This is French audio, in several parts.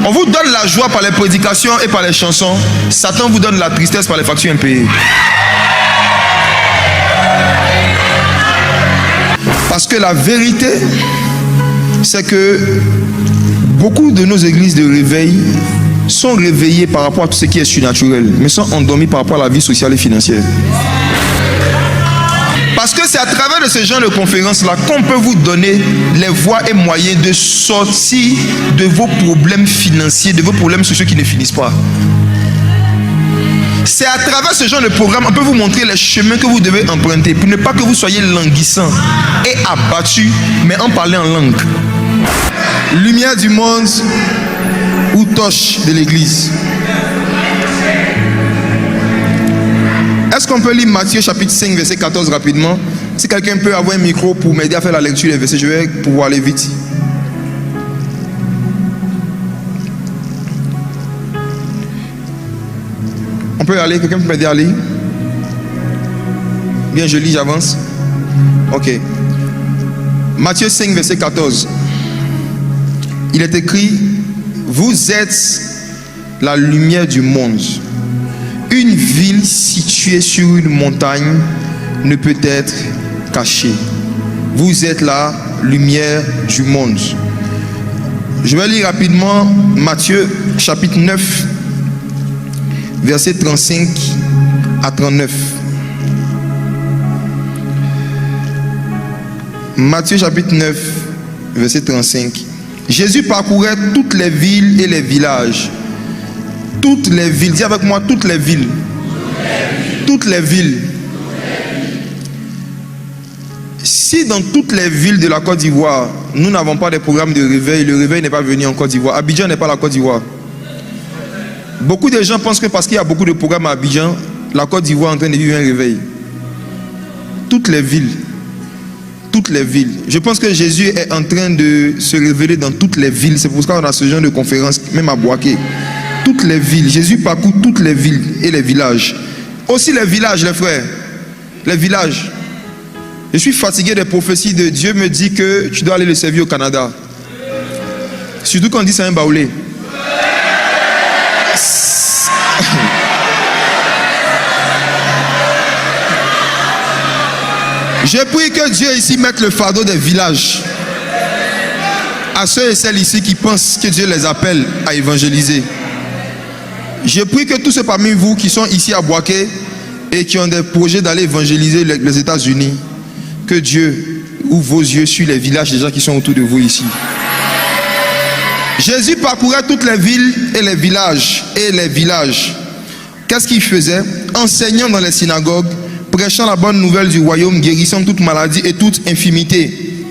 On vous donne la joie par les prédications et par les chansons. Satan vous donne la tristesse par les factures impayées. Parce que la vérité, c'est que beaucoup de nos églises de réveil sont réveillées par rapport à tout ce qui est surnaturel, mais sont endormies par rapport à la vie sociale et financière. Parce que c'est à travers de ce genre de conférences-là qu'on peut vous donner les voies et moyens de sortir de vos problèmes financiers, de vos problèmes sociaux qui ne finissent pas. C'est à travers ce genre de programme qu'on peut vous montrer les chemins que vous devez emprunter pour ne pas que vous soyez languissant et abattu, mais en parler en langue. Lumière du monde ou torche de l'église. Est-ce qu'on peut lire Matthieu chapitre 5 verset 14 rapidement? Si quelqu'un peut avoir un micro pour m'aider à faire la lecture des versets, je vais pouvoir aller vite. On peut aller, quelqu'un peut m'aider à lire? Bien, je lis, j'avance. Ok. Matthieu 5 verset 14. Il est écrit: vous êtes la lumière du monde. Une ville située sur une montagne ne peut être cachée. Vous êtes la lumière du monde. Je vais lire rapidement Matthieu chapitre 9, versets 35 à 39. Matthieu chapitre 9, verset 35. Jésus parcourait toutes les villes et les villages. Toutes les villes, dis avec moi, toutes les villes. Toutes les villes. Si dans toutes les villes de la Côte d'Ivoire, nous n'avons pas de programme de réveil, le réveil n'est pas venu en Côte d'Ivoire. Abidjan n'est pas la Côte d'Ivoire. Beaucoup de gens pensent que parce qu'il y a beaucoup de programmes à Abidjan, la Côte d'Ivoire est en train de vivre un réveil. Toutes les villes. Toutes les villes. Je pense que Jésus est en train de se révéler dans toutes les villes. C'est pour ça qu'on a ce genre de conférence, même à Boaké. Toutes les villes. Jésus parcourt toutes les villes et les villages. Aussi les villages, les frères. Les villages. Je suis fatigué des prophéties de Dieu me dit que tu dois aller le servir au Canada. Surtout quand on dit c'est un baoulé. Je prie que Dieu ici mette le fardeau des villages à ceux et celles ici qui pensent que Dieu les appelle à évangéliser. Je prie que tous ceux parmi vous qui sont ici à Boaké et qui ont des projets d'aller évangéliser les États-Unis, que Dieu ouvre vos yeux sur les villages des gens qui sont autour de vous ici. Jésus parcourait toutes les villes et les villages. Qu'est-ce qu'il faisait? Enseignant dans les synagogues, prêchant la bonne nouvelle du royaume, guérissant toute maladie et toute infirmité.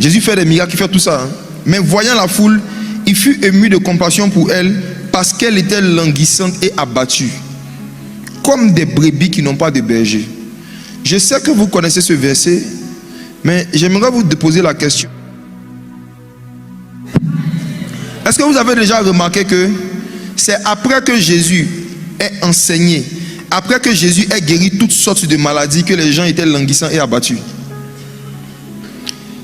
Jésus fait des miracles, il fait tout ça. Mais voyant la foule, il fut ému de compassion pour elle parce qu'elle était languissante et abattue, comme des brebis qui n'ont pas de berger. Je sais que vous connaissez ce verset, mais j'aimerais vous poser la question. Est-ce que vous avez déjà remarqué que c'est après que Jésus ait enseigné, après que Jésus ait guéri toutes sortes de maladies, que les gens étaient languissants et abattus?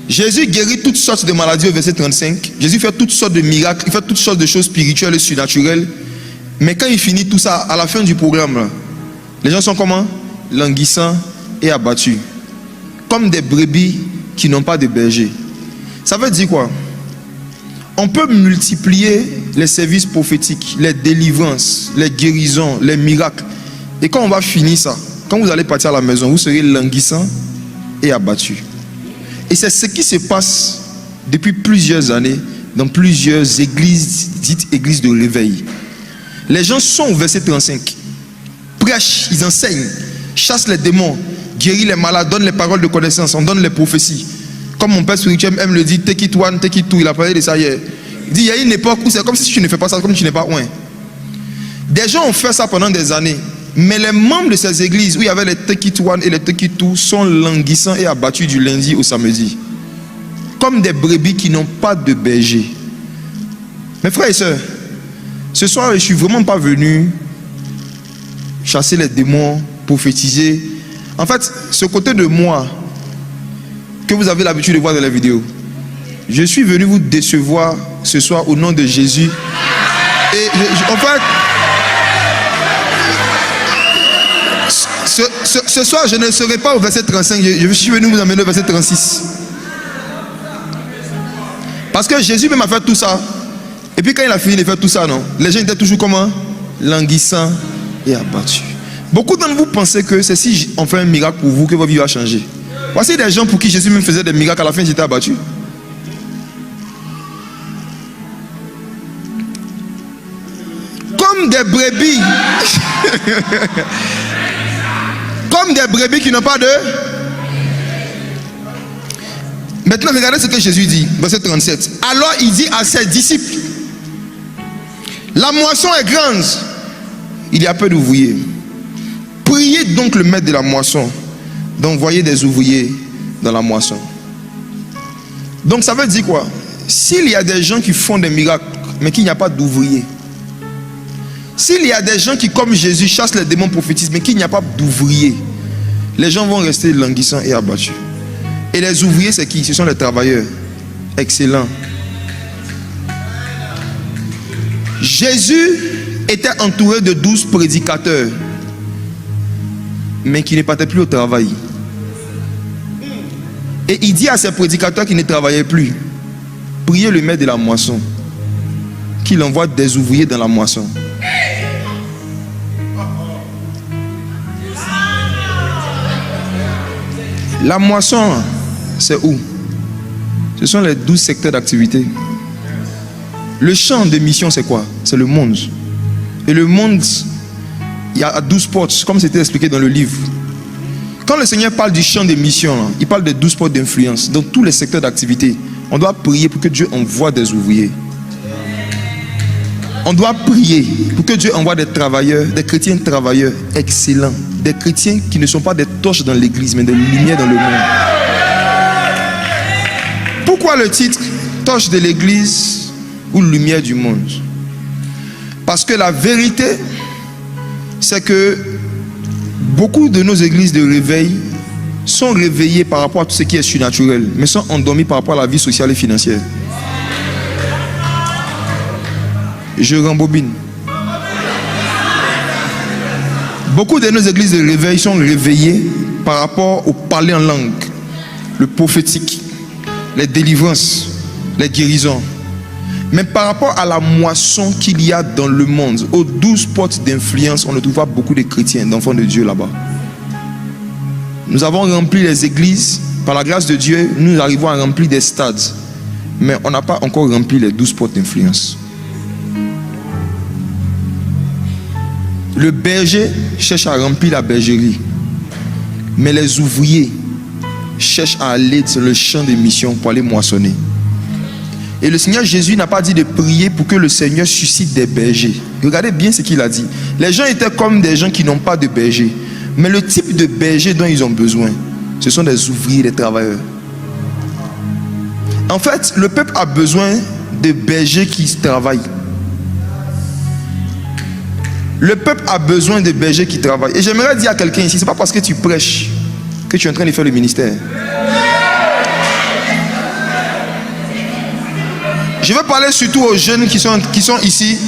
Jésus guérit toutes sortes de maladies au verset 35. Jésus fait toutes sortes de miracles, il fait toutes sortes de choses spirituelles et surnaturelles. Mais quand il finit tout ça, à la fin du programme, là, les gens sont comment? Languissants et abattus. Comme des brebis qui n'ont pas de berger. Ça veut dire quoi? On peut multiplier les services prophétiques, les délivrances, les guérisons, les miracles. Et quand on va finir ça, quand vous allez partir à la maison, vous serez languissant et abattu. Et c'est ce qui se passe depuis plusieurs années dans plusieurs églises, dites églises de réveil. Les gens sont au verset 35. Prêchent, ils enseignent, chassent les démons, guérissent les malades, donnent les paroles de connaissance, on donne les prophéties. Comme mon père spirituel aime le dire, take it one, take it two. Il a parlé de ça hier. Il dit, il y a une époque où c'est comme si tu ne fais pas ça, comme tu n'es pas loin. Des gens ont fait ça pendant des années. Mais les membres de ces églises où il y avait les take it one et les take it two sont languissants et abattus du lundi au samedi. Comme des brebis qui n'ont pas de berger. Mes frères et sœurs, ce soir, je ne suis vraiment pas venu chasser les démons, prophétiser. En fait, ce côté de moi que vous avez l'habitude de voir dans les vidéos, je suis venu vous décevoir ce soir au nom de Jésus. Et en fait, ce soir, je ne serai pas au verset 35. Je suis venu vous amener au verset 36. Parce que Jésus même a fait tout ça. Et puis quand il a fini de faire tout ça, non, les gens étaient toujours comment? Languissants et abattus. Beaucoup d'entre vous pensez que c'est si on fait un miracle pour vous que votre vie va changer. Voici des gens pour qui Jésus même faisait des miracles, à la fin ils étaient abattus. Comme des brebis. Comme des brebis qui n'ont pas de... Maintenant, regardez ce que Jésus dit, verset 37. Alors il dit à ses disciples, la moisson est grande, il y a peu d'ouvriers. Priez donc le maître de la moisson d'envoyer des ouvriers dans la moisson. Donc ça veut dire quoi? S'il y a des gens qui font des miracles, mais qu'il n'y a pas d'ouvriers, s'il y a des gens qui, comme Jésus, chassent les démons prophétisent, mais qu'il n'y a pas d'ouvriers, les gens vont rester languissants et abattus. Et les ouvriers, c'est qui? Ce sont les travailleurs excellents. Jésus était entouré de 12 prédicateurs, mais qui ne partaient plus au travail. Et il dit à ces prédicateurs qui ne travaillaient plus, priez le maître de la moisson, qu'il envoie des ouvriers dans la moisson. La moisson, c'est où? Ce sont les 12 secteurs d'activité. Le champ de mission, c'est quoi? C'est le monde. Et le monde, il y a 12 portes, comme c'était expliqué dans le livre. Quand le Seigneur parle du champ de mission, il parle de 12 portes d'influence. Dans tous les secteurs d'activité, on doit prier pour que Dieu envoie des ouvriers. On doit prier pour que Dieu envoie des travailleurs, des chrétiens travailleurs excellents. Des chrétiens qui ne sont pas des torches dans l'église, mais des lumières dans le monde. Pourquoi le titre torche de l'église ou lumière du monde? Parce que la vérité, c'est que beaucoup de nos églises de réveil sont réveillées par rapport à tout ce qui est surnaturel, mais sont endormies par rapport à la vie sociale et financière. Je rembobine. Beaucoup de nos églises de réveil sont réveillées par rapport au parler en langue, le prophétique, les délivrances, les guérisons. Mais par rapport à la moisson qu'il y a dans le monde, aux 12 portes d'influence, on ne trouve pas beaucoup de chrétiens, d'enfants de Dieu là-bas. Nous avons rempli les églises, par la grâce de Dieu, nous arrivons à remplir des stades. Mais on n'a pas encore rempli les 12 portes d'influence. Le berger cherche à remplir la bergerie, mais les ouvriers cherchent à aller sur le champ de mission pour aller moissonner. Et le Seigneur Jésus n'a pas dit de prier pour que le Seigneur suscite des bergers. Regardez bien ce qu'il a dit. Les gens étaient comme des gens qui n'ont pas de berger, mais le type de berger dont ils ont besoin, ce sont des ouvriers, des travailleurs. En fait, le peuple a besoin de bergers qui travaillent. Le peuple a besoin de bergers qui travaillent. Et j'aimerais dire à quelqu'un ici, ce n'est pas parce que tu prêches que tu es en train de faire le ministère. Je veux parler surtout aux jeunes qui sont ici,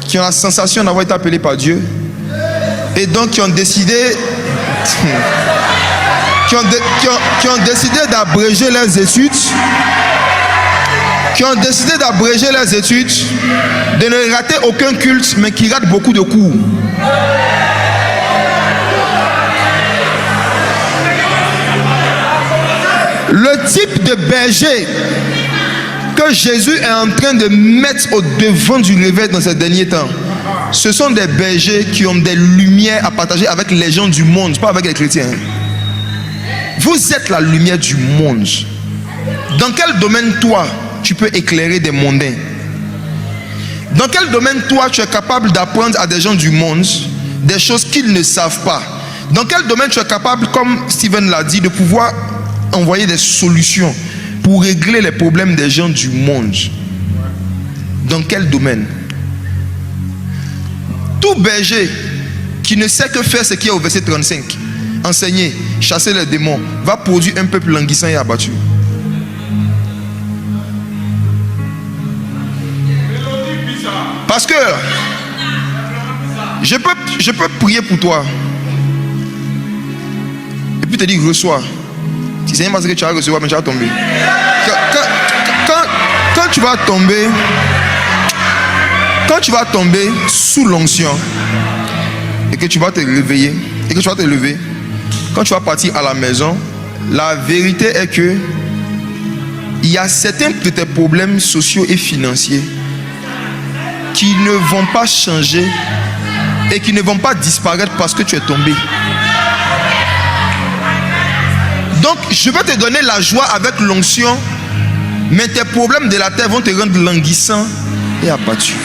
qui ont la sensation d'avoir été appelés par Dieu, et donc qui ont décidé qui ont décidé d'abréger leurs études, de ne rater aucun culte, mais qui ratent beaucoup de cours. Le type de berger que Jésus est en train de mettre au devant du réveil dans ces derniers temps, ce sont des bergers qui ont des lumières à partager avec les gens du monde, pas avec les chrétiens. Vous êtes la lumière du monde. Dans quel domaine toi tu peux éclairer des mondains? Dans quel domaine toi tu es capable d'apprendre à des gens du monde des choses qu'ils ne savent pas? Dans quel domaine tu es capable, comme Steven l'a dit, de pouvoir envoyer des solutions pour régler les problèmes des gens du monde? Dans quel domaine? Tout berger qui ne sait que faire ce qui est au verset 35, enseigner, chasser les démons, va produire un peuple languissant et abattu. Parce que je peux prier pour toi. Et puis te dire reçois. Si c'est parce que tu vas recevoir, mais tu vas tomber. Quand tu vas tomber, sous l'onction et que tu vas te réveiller, quand tu vas partir à la maison, la vérité est que il y a certains de tes problèmes sociaux et financiers qui ne vont pas changer et qui ne vont pas disparaître parce que tu es tombé. Donc, je vais te donner la joie avec l'onction, mais tes problèmes de la terre vont te rendre languissant et abattu.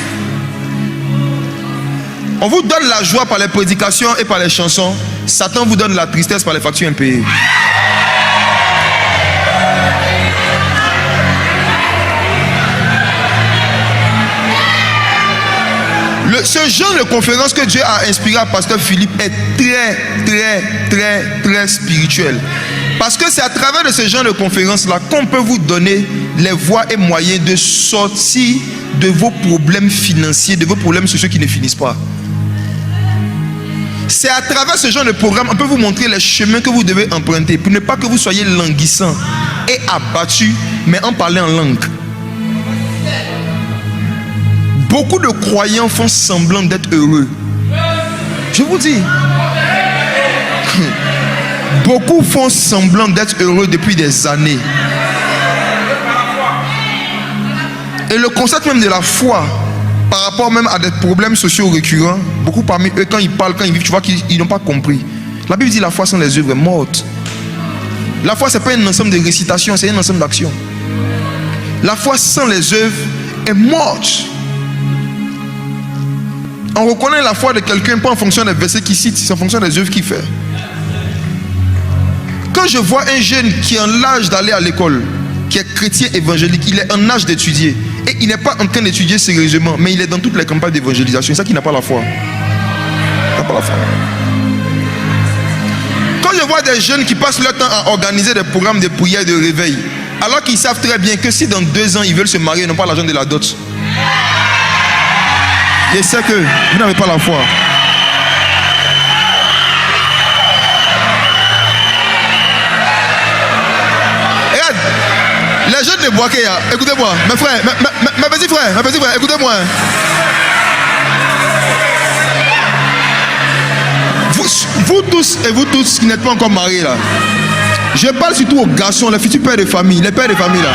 On vous donne la joie par les prédications et par les chansons. Satan vous donne la tristesse par les factures impayées. Ce genre de conférence que Dieu a inspiré à Pasteur Philippe est très spirituel. Parce que c'est à travers de ce genre de conférence-là qu'on peut vous donner les voies et moyens de sortir de vos problèmes financiers, de vos problèmes sociaux qui ne finissent pas. C'est à travers ce genre de programme qu'on peut vous montrer les chemins que vous devez emprunter pour ne pas que vous soyez languissant et abattu, mais en parler en langue. Beaucoup de croyants font semblant d'être heureux. Je vous dis. Beaucoup font semblant d'être heureux depuis des années. Et le concept même de la foi, par rapport même à des problèmes sociaux récurrents, beaucoup parmi eux, quand ils parlent, quand ils vivent, tu vois qu'ils n'ont pas compris. La Bible dit la foi sans les œuvres est morte. La foi, ce n'est pas un ensemble de récitations, c'est un ensemble d'actions. La foi sans les œuvres est morte. On reconnaît la foi de quelqu'un pas en fonction des versets qu'il cite, c'est en fonction des œuvres qu'il fait. Quand je vois un jeune qui est en l'âge d'aller à l'école, qui est chrétien évangélique, il est en âge d'étudier, et il n'est pas en train d'étudier sérieusement, mais il est dans toutes les campagnes d'évangélisation, c'est ça qui n'a pas la foi. Il n'a pas la foi. Quand je vois des jeunes qui passent leur temps à organiser des programmes de prière et de réveil, alors qu'ils savent très bien que si dans 2 ans ils veulent se marier, ils n'ont pas l'argent de la dot. Je sais que vous n'avez pas la foi. Regarde, les jeunes de Boaké, écoutez-moi, mes frères, mes petits frères, écoutez-moi. Vous tous et vous tous qui n'êtes pas encore mariés là, je parle surtout aux garçons, les futurs pères de famille, les pères de famille là.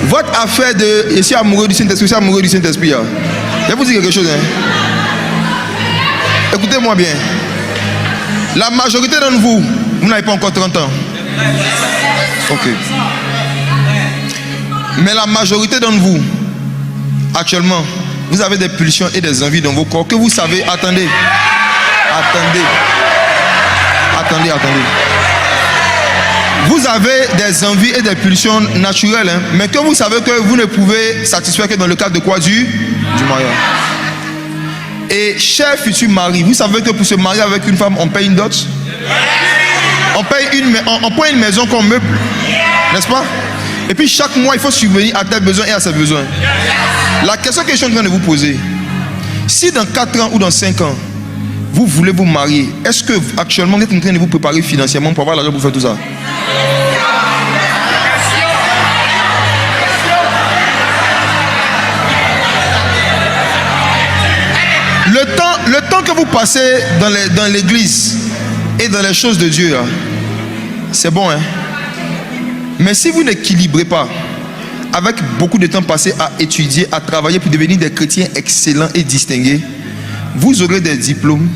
Votre affaire de je suis amoureux du Saint-Esprit, je suis amoureux du Saint-Esprit. Je vais vous dire quelque chose. Écoutez-moi bien. La majorité d'entre vous, vous n'avez pas encore 30 ans. Ok. Mais la majorité d'entre vous, actuellement, vous avez des pulsions et des envies dans vos corps que vous savez. Attendez. Vous avez des envies et des pulsions naturelles, hein, mais que vous savez que vous ne pouvez satisfaire que dans le cadre de quoi? Du mariage. Et cher futur mari, vous savez que pour se marier avec une femme, on paye une dot. On paye une maison qu'on meuble, n'est-ce pas? Et puis chaque mois, il faut subvenir à tes besoins et à ses besoins. La question que je suis en train de vous poser, si dans 4 ans ou dans 5 ans, vous voulez vous marier, est-ce que actuellement vous êtes en train de vous préparer financièrement pour avoir l'argent pour faire tout ça? Le temps que vous passez dans l'église et dans les choses de Dieu, c'est bon, hein? Mais si vous n'équilibrez pas, avec beaucoup de temps passé à étudier, à travailler pour devenir des chrétiens excellents et distingués, vous aurez des diplômes,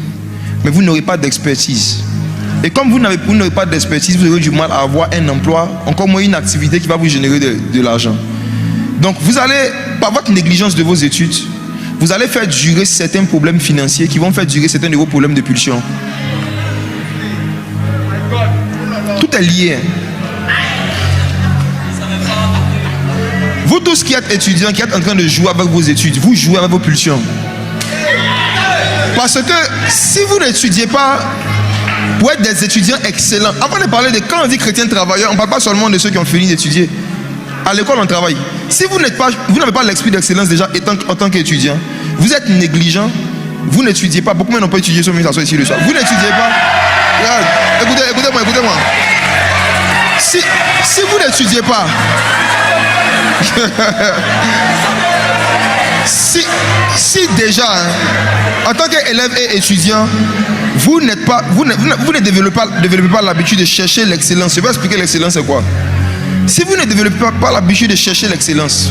mais vous n'aurez pas d'expertise. Et comme vous n'aurez pas d'expertise, vous aurez du mal à avoir un emploi, encore moins une activité qui va vous générer de l'argent. Donc vous allez, par votre négligence de vos études, vous allez faire durer certains problèmes financiers qui vont faire durer certains de vos problèmes de pulsion. Tout est lié. Vous tous qui êtes étudiants, qui êtes en train de jouer avec vos études, vous jouez avec vos pulsions. Parce que si vous n'étudiez pas pour être des étudiants excellents, avant de parler de quand on dit chrétiens travailleurs, on ne parle pas seulement de ceux qui ont fini d'étudier. À l'école, on travaille. Si vous n'avez pas l'esprit d'excellence déjà en tant qu'étudiant, vous êtes négligent, vous n'étudiez pas. Beaucoup de gens n'ont pas étudié sur ça ici le soir. Vous n'étudiez pas. Regarde, écoutez-moi. Si vous n'étudiez pas, si déjà, en tant qu'élève et étudiant, vous ne développez pas l'habitude de chercher l'excellence. Je vais expliquer l'excellence c'est quoi. Si vous ne développez pas l'habitude de chercher l'excellence,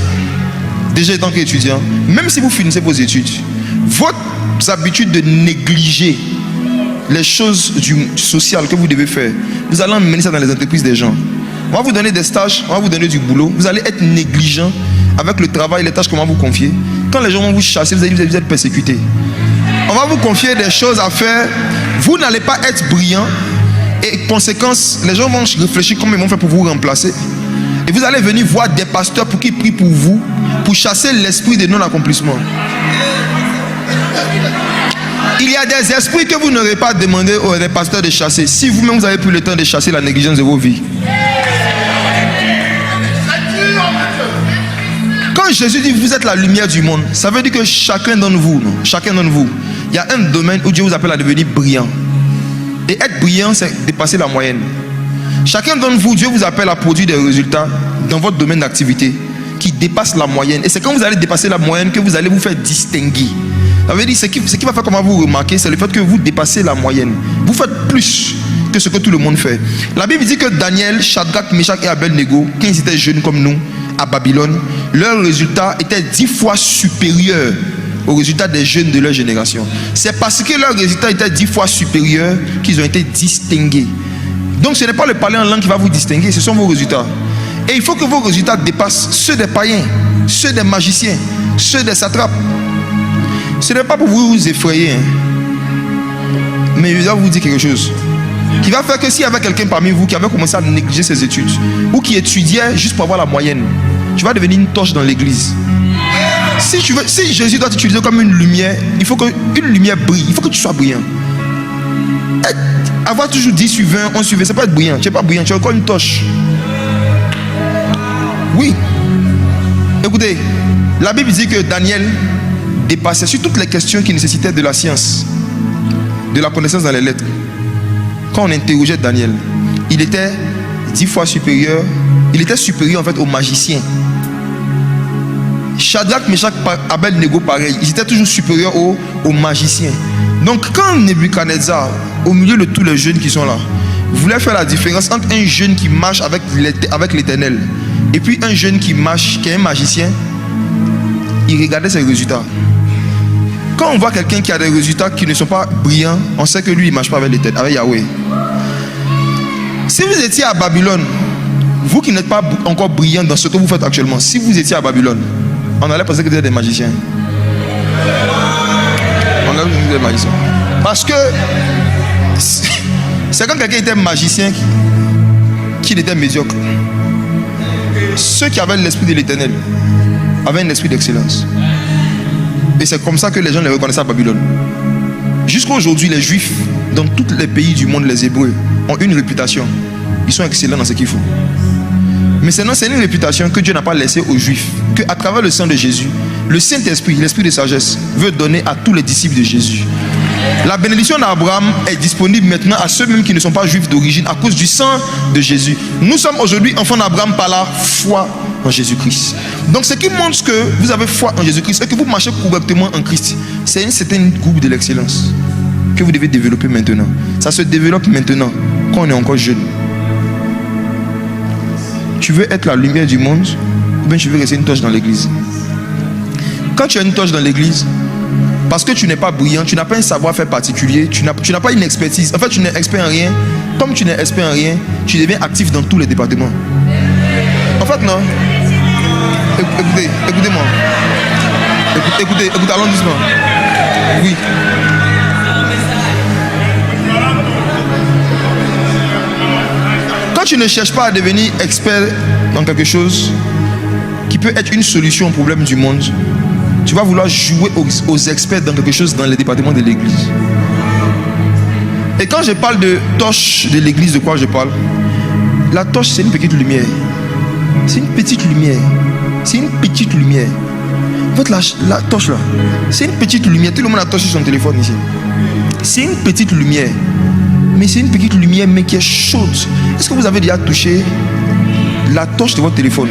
déjà en tant qu'étudiant, même si vous finissez vos études, votre habitude de négliger les choses sociales que vous devez faire, vous allez emmener ça dans les entreprises des gens. On va vous donner des stages, on va vous donner du boulot, vous allez être négligent avec le travail, les tâches qu'on va vous confier. Quand les gens vont vous chasser, vous êtes persécuté. On va vous confier des choses à faire, vous n'allez pas être brillant et conséquence, les gens vont réfléchir comment ils vont faire pour vous remplacer. Et vous allez venir voir des pasteurs pour qu'ils prient pour vous, pour chasser l'esprit de non-accomplissement. Il y a des esprits que vous n'aurez pas demandé aux pasteurs de chasser. Si vous-même vous avez pris le temps de chasser la négligence de vos vies. Quand Jésus dit vous êtes la lumière du monde, ça veut dire que chacun d'entre vous, il y a un domaine où Dieu vous appelle à devenir brillant. Et être brillant, c'est dépasser la moyenne. Chacun d'entre vous, Dieu vous appelle à produire des résultats dans votre domaine d'activité qui dépassent la moyenne. Et c'est quand vous allez dépasser la moyenne que vous allez vous faire distinguer. Ça veut dire ce qui va faire comment vous remarquer, c'est le fait que vous dépassez la moyenne. Vous faites plus que ce que tout le monde fait. La Bible dit que Daniel, Shadrach, Meshach et Abednego, quand ils étaient jeunes comme nous, à Babylone, leurs résultats étaient 10 fois supérieurs aux résultats des jeunes de leur génération. C'est parce que leurs résultats étaient 10 fois supérieurs qu'ils ont été distingués. Donc ce n'est pas le parler en langue qui va vous distinguer, ce sont vos résultats. Et il faut que vos résultats dépassent ceux des païens, ceux des magiciens, ceux des satrapes. Ce n'est pas pour vous effrayer, mais je dois vous dire quelque chose qui va faire que s'il y avait quelqu'un parmi vous qui avait commencé à négliger ses études ou qui étudiait juste pour avoir la moyenne, tu vas devenir une torche dans l'église. Si Jésus doit t'utiliser comme une lumière, il faut qu'une lumière brille, il faut que tu sois brillant. Avoir toujours 10 sur 20, 11 sur 20, c'est pas être brillant. Tu n'es pas brillant, tu es encore une torche. Oui. Écoutez, la Bible dit que Daniel dépassait sur toutes les questions qui nécessitaient de la science, de la connaissance dans les lettres. Quand on interrogeait Daniel, il était 10 fois supérieur. Il était supérieur en fait aux magiciens. Shadrach, Meshach, Abednego, pareil. Ils étaient toujours supérieurs aux magiciens. Donc quand Nebuchadnezzar, au milieu de tous les jeunes qui sont là, voulait faire la différence entre un jeune qui marche avec l'Éternel et puis un jeune qui marche, qui est un magicien, il regardait ses résultats. Quand on voit quelqu'un qui a des résultats qui ne sont pas brillants, on sait que lui, il ne marche pas avec l'Éternel, avec Yahweh. Si vous étiez à Babylone, vous qui n'êtes pas encore brillant dans ce que vous faites actuellement, si vous étiez à Babylone, on allait penser que vous êtes des magiciens. On allait penser que vous êtes des magiciens. Parce que c'est quand quelqu'un était magicien qu'il était médiocre. Ceux qui avaient l'esprit de l'Éternel avaient un esprit d'excellence. Et c'est comme ça que les gens les reconnaissaient à Babylone. Jusqu'à aujourd'hui, les Juifs, dans tous les pays du monde, les Hébreux, ont une réputation. Ils sont excellents dans ce qu'ils font. Mais c'est une réputation que Dieu n'a pas laissée aux Juifs. Qu'à travers le sang de Jésus, le Saint-Esprit, l'Esprit de sagesse, veut donner à tous les disciples de Jésus. La bénédiction d'Abraham est disponible maintenant à ceux même qui ne sont pas juifs d'origine à cause du sang de Jésus. Nous sommes aujourd'hui enfants d'Abraham par la foi en Jésus-Christ. Donc ce qui montre que vous avez foi en Jésus-Christ et que vous marchez correctement en Christ, c'est une certaine groupe de l'excellence que vous devez développer maintenant. Ça se développe maintenant quand on est encore jeune. Tu veux être la lumière du monde ou bien tu veux rester une torche dans l'église? Quand tu as une torche dans l'église, parce que tu n'es pas brillant, tu n'as pas un savoir-faire particulier, tu n'as pas une expertise. En fait, tu n'es expert en rien. Comme tu n'es expert en rien, tu deviens actif dans tous les départements. En fait, non. Écoutez-moi. Écoutez, allons doucement. Oui. Quand tu ne cherches pas à devenir expert dans quelque chose qui peut être une solution au problème du monde, tu vas vouloir jouer aux experts dans quelque chose dans les départements de l'église. Et quand je parle de torche de l'église, de quoi je parle? La torche, c'est une petite lumière. c'est une petite lumière. C'est une petite lumière. Votre la torche là, c'est une petite lumière. Tout le monde a torché son téléphone ici. C'est une petite lumière. Mais c'est une petite lumière, mais qui est chaude. Est-ce que vous avez déjà touché la torche de votre téléphone?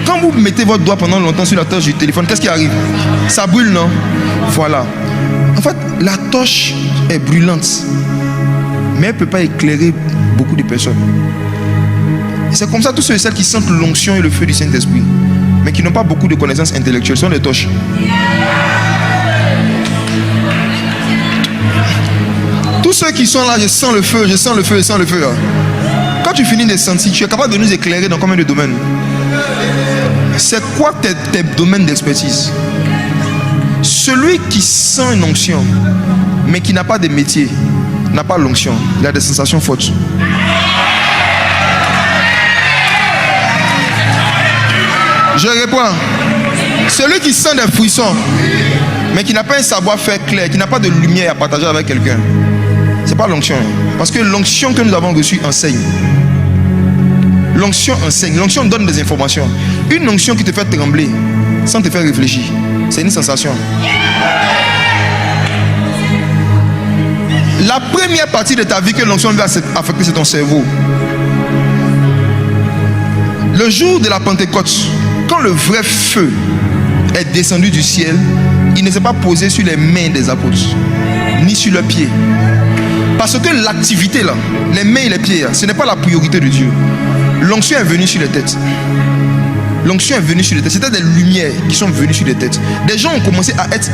Quand vous mettez votre doigt pendant longtemps sur la torche du téléphone, qu'est-ce qui arrive? Ça brûle, non? Voilà. En fait, la torche est brûlante, mais elle ne peut pas éclairer beaucoup de personnes. Et c'est comme ça, tous ceux et celles qui sentent l'onction et le feu du Saint-Esprit, mais qui n'ont pas beaucoup de connaissances intellectuelles, sont des torches. Tous ceux qui sont là, je sens le feu, je sens le feu, je sens le feu. Là. Quand tu finis de sentir, tu es capable de nous éclairer dans combien de domaines? C'est quoi tes domaines d'expertise? Celui qui sent une onction, mais qui n'a pas de métier, n'a pas l'onction, il a des sensations fortes. Je réponds. Celui qui sent des frissons, mais qui n'a pas un savoir-faire clair, qui n'a pas de lumière à partager avec quelqu'un, c'est pas l'onction. Parce que l'onction que nous avons reçue enseigne. L'onction enseigne. L'onction donne des informations. Une onction qui te fait trembler sans te faire réfléchir, c'est une sensation. La première partie de ta vie que l'onction va affecter, c'est ton cerveau. Le jour de la Pentecôte, quand le vrai feu est descendu du ciel, il ne s'est pas posé sur les mains des apôtres, ni sur leurs pieds. Parce que l'activité là, les mains et les pieds, là, ce n'est pas la priorité de Dieu. L'onction est venue sur les têtes. L'onction est venue sur les têtes. C'était des lumières qui sont venues sur les têtes. Des gens ont commencé à être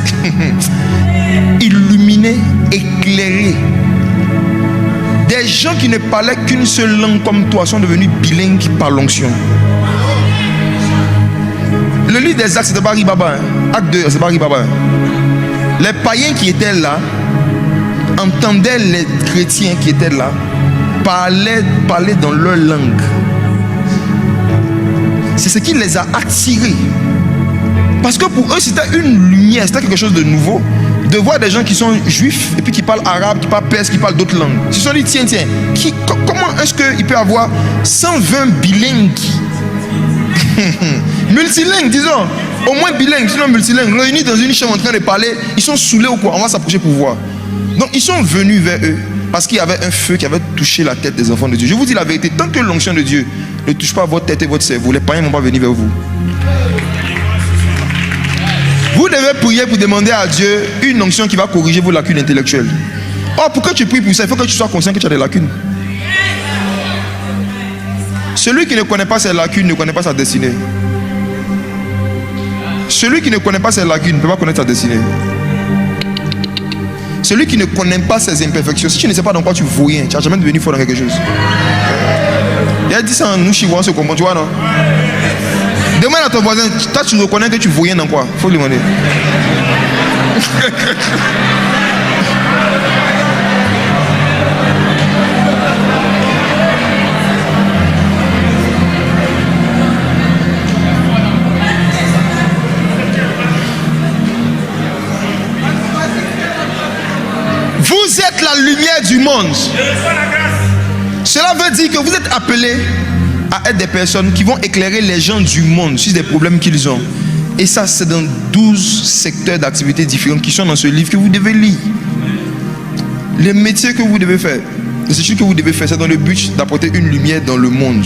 illuminés, éclairés. Des gens qui ne parlaient qu'une seule langue comme toi sont devenus bilingues par l'onction. Le livre des Actes, c'est Barry Baba. Acte 2, c'est Barry Baba. Les païens qui étaient là entendaient les chrétiens qui étaient là parler dans leur langue. C'est ce qui les a attirés. Parce que pour eux, c'était une lumière, c'était quelque chose de nouveau. De voir des gens qui sont juifs et puis qui parlent arabe, qui parlent perse, qui parlent d'autres langues. Ils se sont dit, tiens, comment est-ce qu'il peut y avoir 120 bilingues multilingues, disons, au moins bilingues, sinon multilingues, réunis dans une chambre en train de parler, ils sont saoulés ou quoi? On va s'approcher pour voir. Donc ils sont venus vers eux parce qu'il y avait un feu qui avait touché la tête des enfants de Dieu. Je vous dis la vérité, tant que l'onction de Dieu ne touche pas votre tête et votre cerveau, les païens ne vont pas venir vers vous. Vous devez prier pour demander à Dieu une onction qui va corriger vos lacunes intellectuelles. Oh, pour que tu pries pour ça, il faut que tu sois conscient que tu as des lacunes. Celui qui ne connaît pas ses lacunes ne connaît pas sa destinée. Celui qui ne connaît pas ses lacunes ne peut pas connaître sa destinée. Celui qui ne connaît pas ses imperfections, si tu ne sais pas dans quoi tu vaux rien, tu n'as jamais devenu fort dans quelque chose. Il a dit ça en nous, on se comprend, tu vois, non? Demande à ton voisin, toi tu reconnais que tu vaux rien dans quoi? Il faut lui demander. Vous êtes la lumière du monde. Cela veut dire que vous êtes appelés à être des personnes qui vont éclairer les gens du monde sur des problèmes qu'ils ont. Et ça, c'est dans 12 secteurs d'activités différents qui sont dans ce livre que vous devez lire. Les métiers que vous devez faire, les études que vous devez faire, c'est dans le but d'apporter une lumière dans le monde.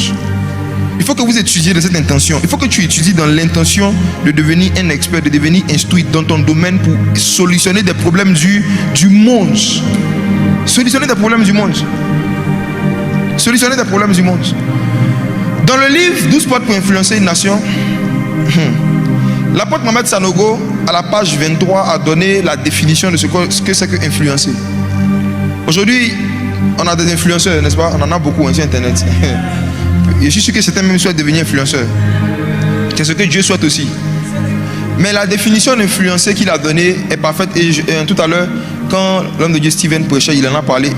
Il faut que vous étudiez de cette intention. Il faut que tu étudies dans l'intention de devenir un expert, de devenir instruit dans ton domaine pour solutionner des problèmes du monde. Solutionner des problèmes du monde. Solutionner des problèmes du monde. Dans le livre 12 portes pour influencer une nation, l'apôtre Mohamed Sanogo, à la page 23, a donné la définition de ce que c'est que influencer. Aujourd'hui, on a des influenceurs, n'est-ce pas? On en a beaucoup sur Internet. Je suis sûr que certains même souhaitent devenir influenceurs. C'est ce que Dieu souhaite aussi. Mais la définition d'influencer qu'il a donnée est parfaite. Et tout à l'heure, quand l'homme de Dieu Steven prêchait, il en a parlé.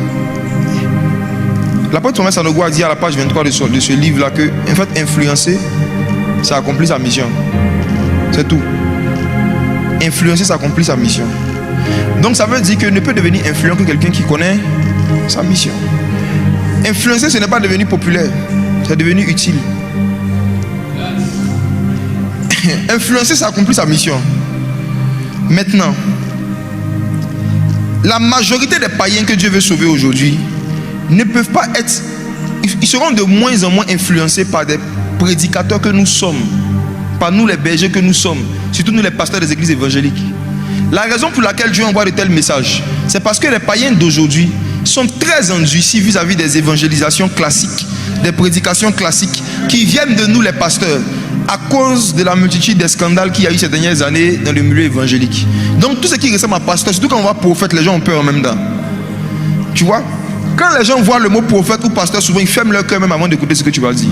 L'apôtre Mohamed Sanogo a dit à la page 23 de ce livre-là que, en fait, influencer, ça accomplit sa mission. C'est tout. Influencer, ça accomplit sa mission. Donc, ça veut dire que ne peut devenir influent que quelqu'un qui connaît sa mission. Influencer, ce n'est pas devenir populaire, c'est devenu utile. influencer, ça accomplit sa mission. Maintenant, la majorité des païens que Dieu veut sauver aujourd'hui ne peuvent pas être, ils seront de moins en moins influencés par des prédicateurs que nous sommes, par nous les bergers que nous sommes, surtout nous les pasteurs des églises évangéliques. La raison pour laquelle Dieu envoie de tels messages, c'est parce que les païens d'aujourd'hui sont très endurcis vis-à-vis des évangélisations classiques, des prédications classiques qui viennent de nous les pasteurs à cause de la multitude des scandales qu'il y a eu ces dernières années dans le milieu évangélique. Donc tout ce qui ressemble à pasteur, surtout quand on voit prophète, les gens ont peur en même temps. Tu vois, quand les gens voient le mot prophète ou pasteur, souvent ils ferment leur cœur même avant d'écouter ce que tu vas dire.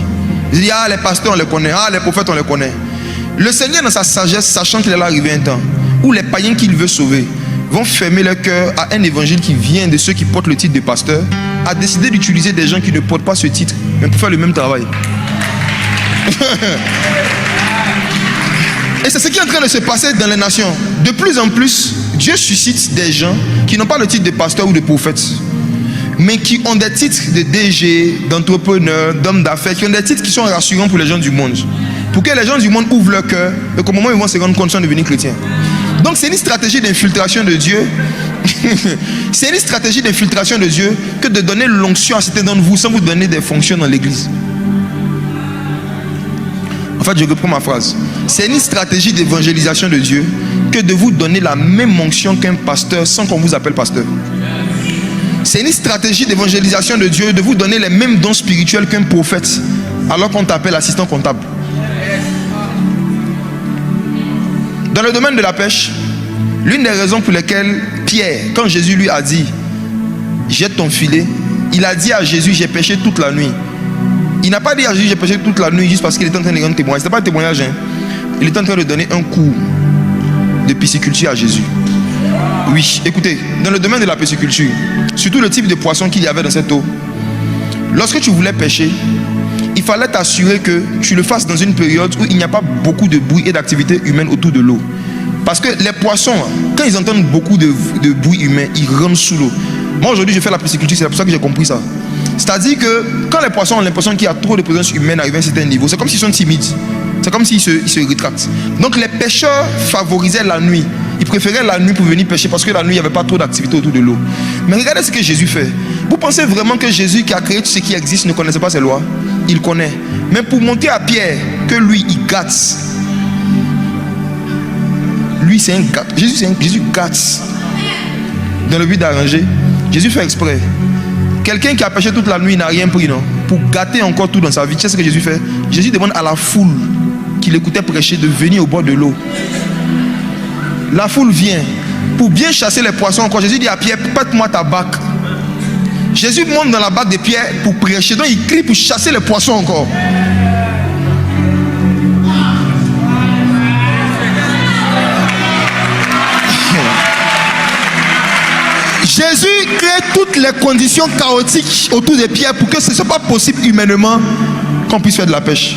Ils disent, ah les pasteurs on les connaît, ah les prophètes on les connaît. Le Seigneur dans sa sagesse, sachant qu'il est là arrivé un temps où les païens qu'il veut sauver vont fermer leur cœur à un évangile qui vient de ceux qui portent le titre de pasteur, a décidé d'utiliser des gens qui ne portent pas ce titre, mais pour faire le même travail. Et c'est ce qui est en train de se passer dans les nations. De plus en plus, Dieu suscite des gens qui n'ont pas le titre de pasteur ou de prophète, mais qui ont des titres de DG, d'entrepreneur, d'homme d'affaires, qui ont des titres qui sont rassurants pour les gens du monde. Pour que les gens du monde ouvrent leur cœur et qu'au moment où ils vont se rendre compte, ils sont devenus chrétiens. Donc c'est une stratégie d'infiltration de Dieu. C'est une stratégie d'infiltration de Dieu que de donner l'onction à certains d'entre vous sans vous donner des fonctions dans l'église. En fait, je reprends ma phrase. C'est une stratégie d'évangélisation de Dieu que de vous donner la même onction qu'un pasteur sans qu'on vous appelle pasteur. C'est une stratégie d'évangélisation de Dieu de vous donner les mêmes dons spirituels qu'un prophète alors qu'on t'appelle assistant comptable. Dans le domaine de la pêche, l'une des raisons pour lesquelles Pierre, quand Jésus lui a dit jette ton filet, il a dit à Jésus j'ai pêché toute la nuit. Il n'a pas dit à Jésus j'ai pêché toute la nuit juste parce qu'il était en train de rendre témoignage. Ce n'était pas un témoignage, hein. Il était en train de donner un cours de pisciculture à Jésus. Oui, écoutez, dans le domaine de la pisciculture, surtout le type de poisson qu'il y avait dans cette eau, lorsque tu voulais pêcher, il fallait t'assurer que tu le fasses dans une période où il n'y a pas beaucoup de bruit et d'activité humaine autour de l'eau. Parce que les poissons, quand ils entendent beaucoup de bruit humain, ils rentrent sous l'eau. Moi aujourd'hui je fais la pisciculture, c'est pour ça que j'ai compris ça. C'est-à-dire que quand les poissons ont l'impression qu'il y a trop de présence humaine arrivée à un certain niveau, c'est comme s'ils sont timides. C'est comme s'ils se rétractent. Donc les pêcheurs favorisaient la nuit. Ils préféraient la nuit pour venir pêcher parce que la nuit il n'y avait pas trop d'activité autour de l'eau. Mais regardez ce que Jésus fait. Vous pensez vraiment que Jésus qui a créé tout ce qui existe ne connaissait pas ses lois? Il connaît. Mais pour montrer à Pierre que lui il gâte. Lui c'est un gâte. Jésus gâte. Dans le but d'arranger, Jésus fait exprès. Quelqu'un qui a pêché toute la nuit n'a rien pris, non? Pour gâter encore tout dans sa vie. Tu sais ce que Jésus fait? Jésus demande à la foule qui l'écoutait prêcher de venir au bord de l'eau. La foule vient. Pour bien chasser les poissons encore, Jésus dit à Pierre, prête-moi ta barque. Jésus monte dans la barque de Pierre pour prêcher. Donc il crie pour chasser les poissons encore. Jésus crée toutes les conditions chaotiques autour de Pierre pour que ce ne soit pas possible humainement qu'on puisse faire de la pêche.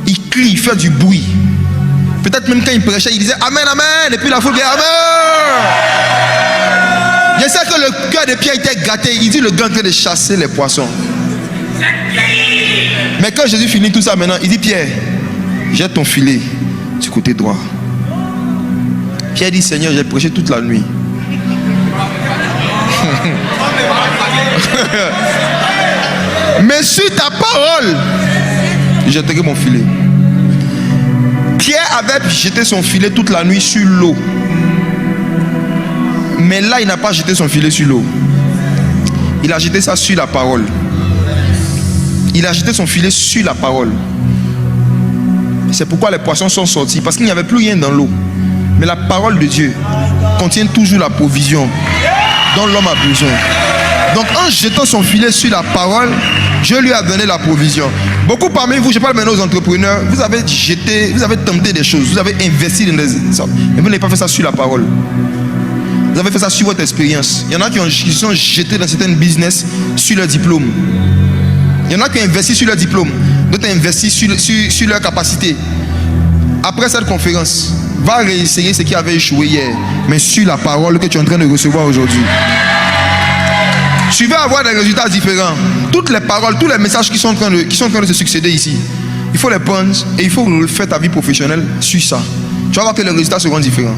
Il crie, il fait du bruit. Peut-être même quand il prêchait, il disait Amen, Amen. Et puis la foule dit Amen. Je sais que le cœur de Pierre était gâté. Il dit le gars en train de chasser les poissons. Mais quand Jésus finit tout ça maintenant, il dit Pierre, jette ton filet du côté droit. Pierre dit Seigneur, j'ai prêché toute la nuit. Mais sur ta parole, je jetterai mon filet. Pierre avait jeté son filet toute la nuit sur l'eau. Mais là, il n'a pas jeté son filet sur l'eau. Il a jeté ça sur la parole. Il a jeté son filet sur la parole. C'est pourquoi les poissons sont sortis. Parce qu'il n'y avait plus rien dans l'eau. Mais la parole de Dieu contient toujours la provision dont l'homme a besoin. Donc en jetant son filet sur la parole, Dieu lui a donné la provision. Beaucoup parmi vous, je parle maintenant aux entrepreneurs, vous avez jeté, vous avez tenté des choses, vous avez investi dans des... Mais vous n'avez pas fait ça sur la parole. Vous avez fait ça sur votre expérience. Il y en a qui sont jetés dans certains business sur leur diplôme. Il y en a qui ont investi sur leur diplôme, d'autres ont investi sur leur capacité. Après cette conférence, va réessayer ce qui avait échoué hier, mais sur la parole que tu es en train de recevoir aujourd'hui. Tu vas avoir des résultats différents. Toutes les paroles, tous les messages qui sont en train de se succéder ici, Il faut les prendre et il faut refaire ta vie professionnelle sur ça. Tu vas voir que les résultats seront différents.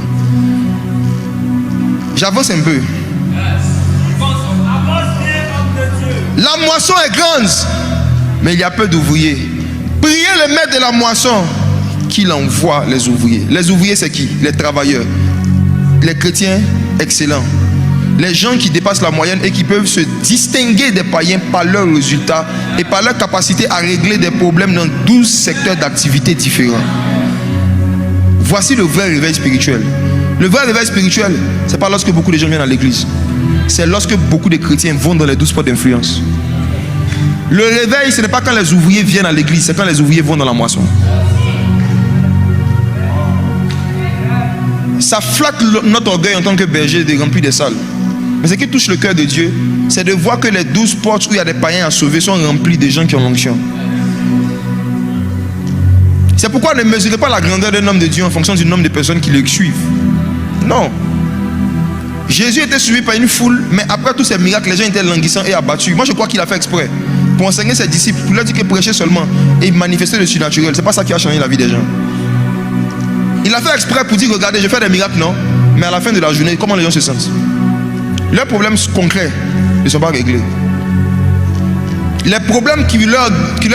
J'avance un peu. La moisson est grande, mais il y a peu d'ouvriers. Priez le maître de la moisson qu'il envoie les ouvriers. Les ouvriers, c'est qui? Les travailleurs. Les chrétiens, excellents. Les gens qui dépassent la moyenne et qui peuvent se distinguer des païens par leurs résultats et par leur capacité à régler des problèmes dans 12 secteurs d'activité différents. Voici le vrai réveil spirituel. Le vrai réveil spirituel, ce n'est pas lorsque beaucoup de gens viennent à l'église. C'est lorsque beaucoup de chrétiens vont dans les 12 spots d'influence. Le réveil, ce n'est pas quand les ouvriers viennent à l'église, c'est quand les ouvriers vont dans la moisson. Ça flatte notre orgueil en tant que berger de remplir des salles. Mais ce qui touche le cœur de Dieu, c'est de voir que les 12 portes où il y a des païens à sauver sont remplies de gens qui ont l'onction. C'est pourquoi ne mesurez pas la grandeur d'un homme de Dieu en fonction du nombre de personnes qui le suivent. Non. Jésus était suivi par une foule, mais après tous ces miracles, les gens étaient languissants et abattus. Moi, je crois qu'il a fait exprès pour enseigner ses disciples, pour leur dire que prêcher seulement et manifester le surnaturel, c'est pas ça qui a changé la vie des gens. Il a fait exprès pour dire, regardez, je fais des miracles, non, mais à la fin de la journée, comment les gens se sentent? Leurs problèmes concrets ne sont pas réglés. Les problèmes qui leur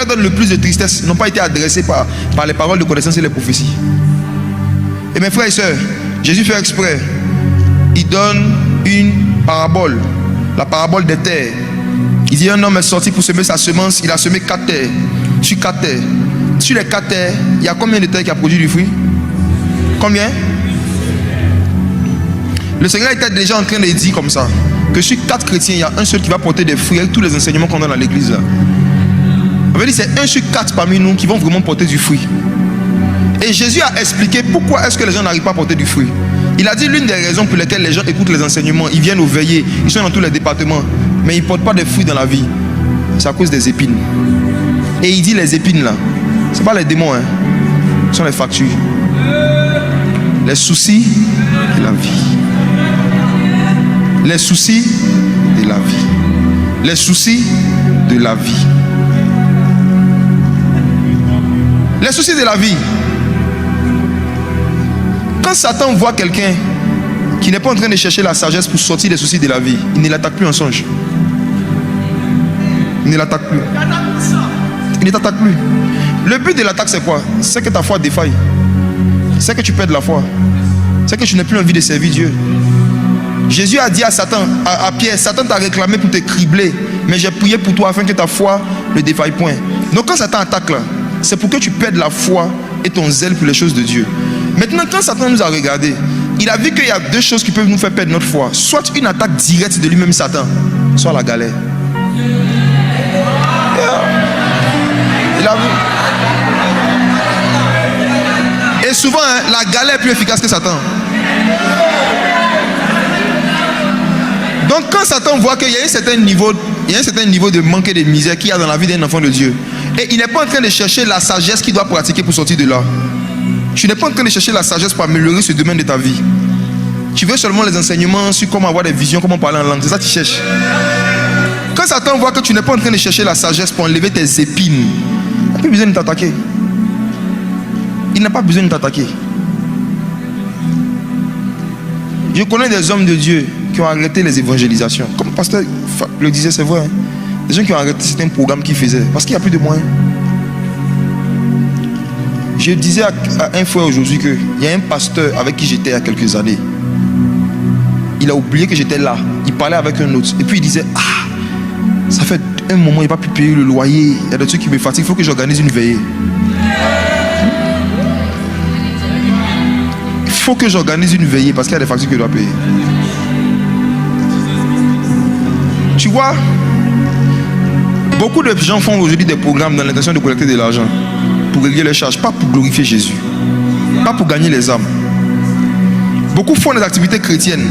donnent le plus de tristesse n'ont pas été adressés par les paroles de connaissance et les prophéties. Et mes frères et sœurs, Jésus fait exprès. Il donne une parabole, la parabole des terres. Il dit un homme est sorti pour semer sa semence, il a semé 4 terres. Sur 4 terres. Sur les 4 terres, il y a combien de terres qui a produit du fruit? Combien? Le Seigneur était déjà en train de dire comme ça, que sur 4 chrétiens, il y a un seul qui va porter des fruits avec tous les enseignements qu'on donne à l'église là. On veut dire c'est 1 sur 4 parmi nous qui vont vraiment porter du fruit. Et Jésus a expliqué pourquoi est-ce que les gens n'arrivent pas à porter du fruit. Il a dit l'une des raisons pour lesquelles les gens écoutent les enseignements, ils viennent au veillées, ils sont dans tous les départements, mais ils ne portent pas de fruits dans la vie. C'est à cause des épines. Et il dit les épines là, ce n'est pas les démons, hein. Ce sont les factures. Les soucis de la vie. Les soucis de la vie. Les soucis de la vie. Les soucis de la vie. Quand Satan voit quelqu'un qui n'est pas en train de chercher la sagesse pour sortir des soucis de la vie, il ne l'attaque plus en songe. Il ne l'attaque plus. Il ne t'attaque plus. Le but de l'attaque c'est quoi? C'est que ta foi défaille. C'est que tu perds la foi. C'est que tu n'as plus envie de servir Dieu. Jésus a dit à Satan, à Pierre, Satan t'a réclamé pour te cribler, mais j'ai prié pour toi afin que ta foi ne défaille point. Donc quand Satan attaque là, c'est pour que tu perdes la foi et ton zèle pour les choses de Dieu. Maintenant quand Satan nous a regardé, il a vu qu'il y a 2 choses qui peuvent nous faire perdre notre foi. Soit une attaque directe de lui-même Satan, soit la galère. Il a vu. Et souvent hein, la galère est plus efficace que Satan. Donc quand Satan voit qu'il y a un certain niveau de manque et de misère qu'il y a dans la vie d'un enfant de Dieu, et il n'est pas en train de chercher la sagesse qu'il doit pratiquer pour sortir de là. Tu n'es pas en train de chercher la sagesse pour améliorer ce domaine de ta vie. Tu veux seulement les enseignements sur comment avoir des visions, comment parler en langue. C'est ça que tu cherches. Quand Satan voit que tu n'es pas en train de chercher la sagesse pour enlever tes épines, il n'a plus besoin de t'attaquer. Il n'a pas besoin de t'attaquer. Je connais des hommes de Dieu qui ont arrêté les évangélisations. Comme le pasteur le disait, c'est vrai. Hein? Des gens qui ont arrêté certains programmes qu'ils faisaient parce qu'il n'y a plus de moyens. Je disais à un frère aujourd'hui qu'il y a un pasteur avec qui j'étais il y a quelques années. Il a oublié que j'étais là. Il parlait avec un autre. Et puis il disait, ah, ça fait un moment, il n'a pas pu payer le loyer. Il y a des trucs qui me fatiguent. Il faut que j'organise une veillée. Il faut que j'organise une veillée parce qu'il y a des factures que je dois payer. Tu vois, beaucoup de gens font aujourd'hui des programmes dans l'intention de collecter de l'argent pour régler les charges, pas pour glorifier Jésus, pas pour gagner les âmes. Beaucoup font des activités chrétiennes,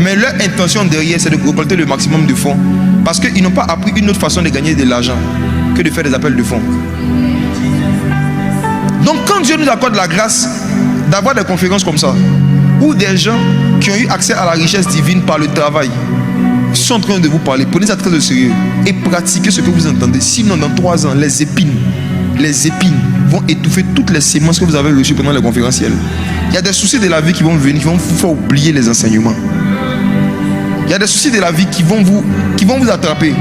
mais leur intention derrière c'est de récolter le maximum de fonds parce qu'ils n'ont pas appris une autre façon de gagner de l'argent que de faire des appels de fonds. Donc quand Dieu nous accorde la grâce d'avoir des conférences comme ça, où des gens qui ont eu accès à la richesse divine par le travail sont en train de vous parler, prenez ça très au sérieux et pratiquez ce que vous entendez. Sinon dans 3 ans, les épines les épines vont étouffer toutes les sémences que vous avez reçues pendant les conférenciels. Il y a des soucis de la vie qui vont venir, qui vont vous faire oublier les enseignements. Il y a des soucis de la vie qui vont vous attraper.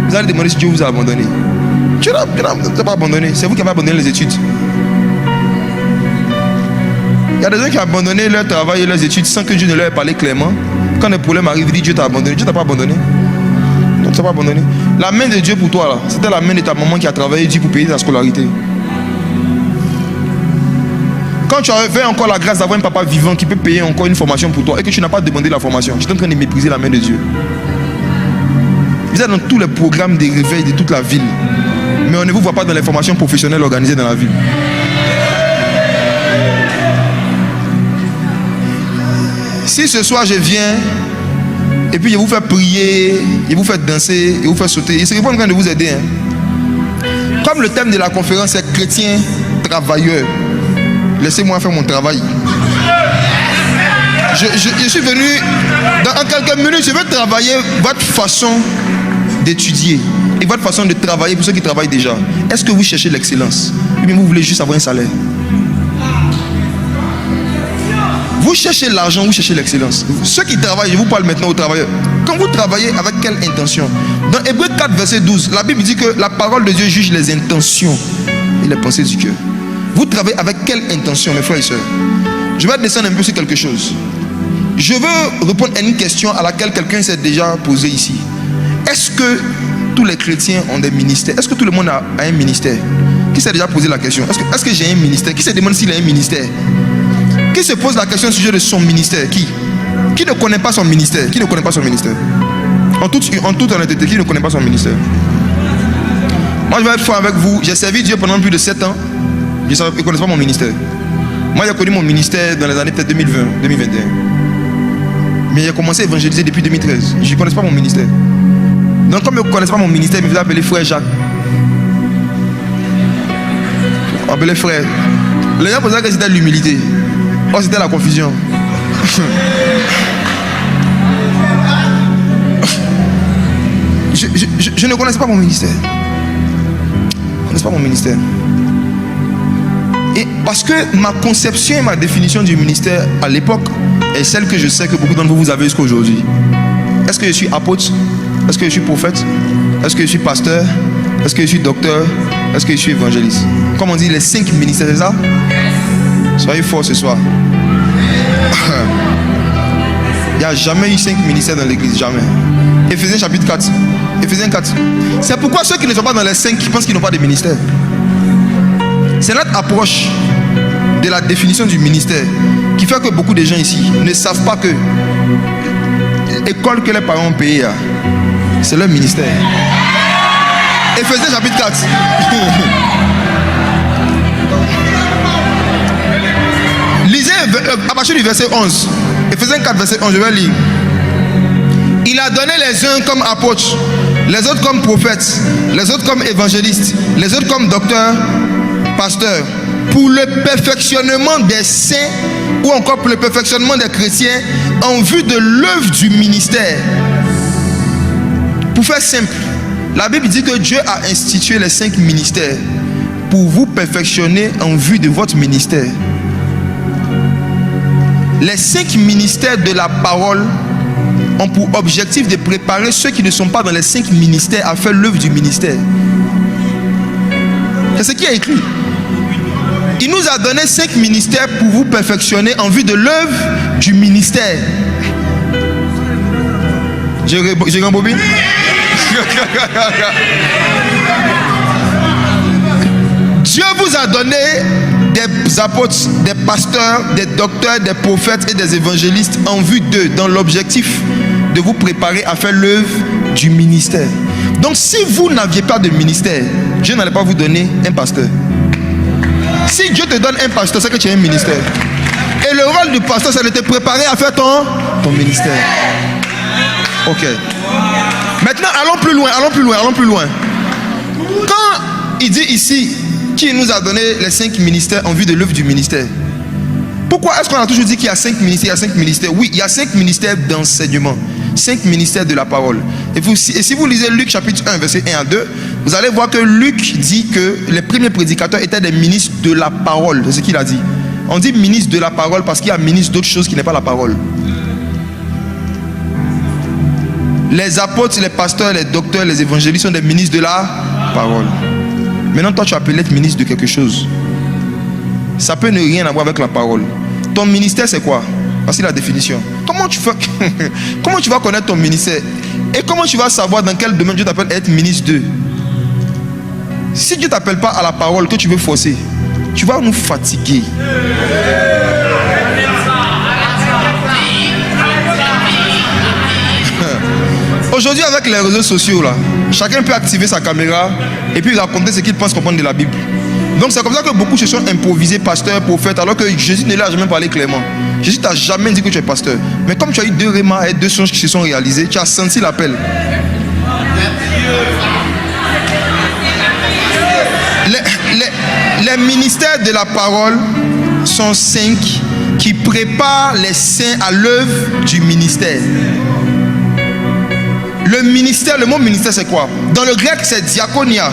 Vous allez demander si Dieu vous a abandonné. Dieu n'a pas abandonné, c'est vous qui avez abandonné les études. Il y a des gens qui ont abandonné leur travail et leurs études sans que Dieu ne leur ait parlé clairement. Quand les problèmes arrivent, il dit Dieu t'a abandonné. Dieu t'a pas abandonné. Non, tu n'as pas abandonné. La main de Dieu pour toi, là, c'était la main de ta maman qui a travaillé dur pour payer ta scolarité. Quand tu avais encore la grâce d'avoir un papa vivant qui peut payer encore une formation pour toi et que tu n'as pas demandé la formation, tu es en train de mépriser la main de Dieu. Vous êtes dans tous les programmes de réveil de toute la ville, mais on ne vous voit pas dans les formations professionnelles organisées dans la ville. Si ce soir je viens et puis je vous fais prier, je vous fais danser, je vous fais sauter, je ne serai pas en train de vous aider. Comme le thème de la conférence est chrétien travailleur, laissez-moi faire mon travail. Je suis venu, en quelques minutes, je vais travailler votre façon d'étudier et votre façon de travailler pour ceux qui travaillent déjà. Est-ce que vous cherchez l'excellence ou bien vous voulez juste avoir un salaire? Vous cherchez l'argent, vous cherchez l'excellence. Ceux qui travaillent, je vous parle maintenant aux travailleurs. Quand vous travaillez, avec quelle intention? Dans Hébreux 4, verset 12, la Bible dit que la parole de Dieu juge les intentions et les pensées du cœur. Vous travaillez avec quelle intention, mes frères et sœurs? Je vais descendre un peu sur quelque chose. Je veux répondre à une question à laquelle quelqu'un s'est déjà posé ici. Est-ce que tous les chrétiens ont des ministères? Est-ce que tout le monde a un ministère? Qui s'est déjà posé la question? Est-ce que j'ai un ministère? Qui se demande s'il a un ministère? Qui se pose la question au sujet de son ministère? Qui ne connaît pas son ministère? Qui ne connaît pas son ministère? En toute honnêteté, qui ne connaît pas son ministère? Moi, je vais être franc avec vous. J'ai servi Dieu pendant plus de 7 ans. Je ne connais pas mon ministère. Moi, j'ai connu mon ministère dans les années peut-être 2020, 2021. Mais j'ai commencé à évangéliser depuis 2013. Je ne connais pas mon ministère. Donc, comme je ne connais pas mon ministère, je me faisais appeler frère Jacques. Appeler frère. Les gens pensaient que c'était l'humilité. Oh, c'était la confusion. Je ne connaissais pas mon ministère. Je ne connaissais pas mon ministère. Et parce que ma conception et ma définition du ministère à l'époque est celle que je sais que beaucoup d'entre vous avez jusqu'à aujourd'hui. Est-ce que je suis apôtre? Est-ce que je suis prophète? Est-ce que je suis pasteur? Est-ce que je suis docteur? Est-ce que je suis évangéliste? Comme on dit, les 5 ministères, c'est ça? Soyez forts ce soir. Il n'y a jamais eu 5 ministères dans l'église, jamais. Éphésiens chapitre 4. Éphésiens 4. C'est pourquoi ceux qui ne sont pas dans les 5 pensent qu'ils n'ont pas de ministère. C'est notre approche de la définition du ministère qui fait que beaucoup de gens ici ne savent pas que l'école que les parents ont payée, c'est leur ministère. Éphésiens chapitre 4. Lisez à partir du verset 11. Éphésiens 4, verset 11, je vais lire. Il a donné les uns comme apôtres, les autres comme prophètes, les autres comme évangélistes, les autres comme docteurs, pasteurs, pour le perfectionnement des saints ou encore pour le perfectionnement des chrétiens en vue de l'œuvre du ministère. Pour faire simple, la Bible dit que Dieu a institué les 5 ministères pour vous perfectionner en vue de votre ministère. Les 5 ministères de la parole ont pour objectif de préparer ceux qui ne sont pas dans les 5 ministères à faire l'œuvre du ministère. C'est ce qui est écrit. Il nous a donné 5 ministères pour vous perfectionner en vue de l'œuvre du ministère. J'ai rembobine. Dieu vous a donné des apôtres, des pasteurs, des docteurs, des prophètes et des évangélistes en vue d'eux, dans l'objectif de vous préparer à faire l'œuvre du ministère. Donc si vous n'aviez pas de ministère, Dieu n'allait pas vous donner un pasteur. Si Dieu te donne un pasteur, c'est que tu as un ministère. Et le rôle du pasteur, c'est de te préparer à faire ton ministère. Ok. Maintenant, allons plus loin. Quand il dit ici qu'il nous a donné les 5 ministères en vue de l'œuvre du ministère, pourquoi est-ce qu'on a toujours dit qu'il y a 5 ministères? Oui, il y a 5 ministères d'enseignement. 5 ministères de la parole. Et si vous lisez Luc chapitre 1, verset 1 à 2, vous allez voir que Luc dit que les premiers prédicateurs étaient des ministres de la parole. C'est ce qu'il a dit. On dit ministre de la parole parce qu'il y a ministre d'autres choses qui n'est pas la parole. Les apôtres, les pasteurs, les docteurs, les évangélistes sont des ministres de la parole. Maintenant, toi, tu appelles être ministre de quelque chose. Ça peut ne rien avoir avec la parole. Ton ministère, c'est quoi? Voici la définition. Comment tu vas connaître ton ministère? Et comment tu vas savoir dans quel domaine Dieu t'appelle être ministre de? Si Dieu ne t'appelle pas à la parole que tu veux forcer, tu vas nous fatiguer. Aujourd'hui, avec les réseaux sociaux, là, chacun peut activer sa caméra et puis raconter ce qu'il pense comprendre de la Bible. Donc c'est comme ça que beaucoup se sont improvisés pasteurs, prophètes, alors que Jésus ne l'a jamais parlé clairement. Jésus t'a jamais dit que tu es pasteur. Mais comme tu as eu 2 rémas et 2 songes qui se sont réalisés, tu as senti l'appel. Les ministères de la parole sont 5 qui préparent les saints à l'œuvre du ministère. Le ministère, le mot ministère c'est quoi? Dans le grec c'est diakonia.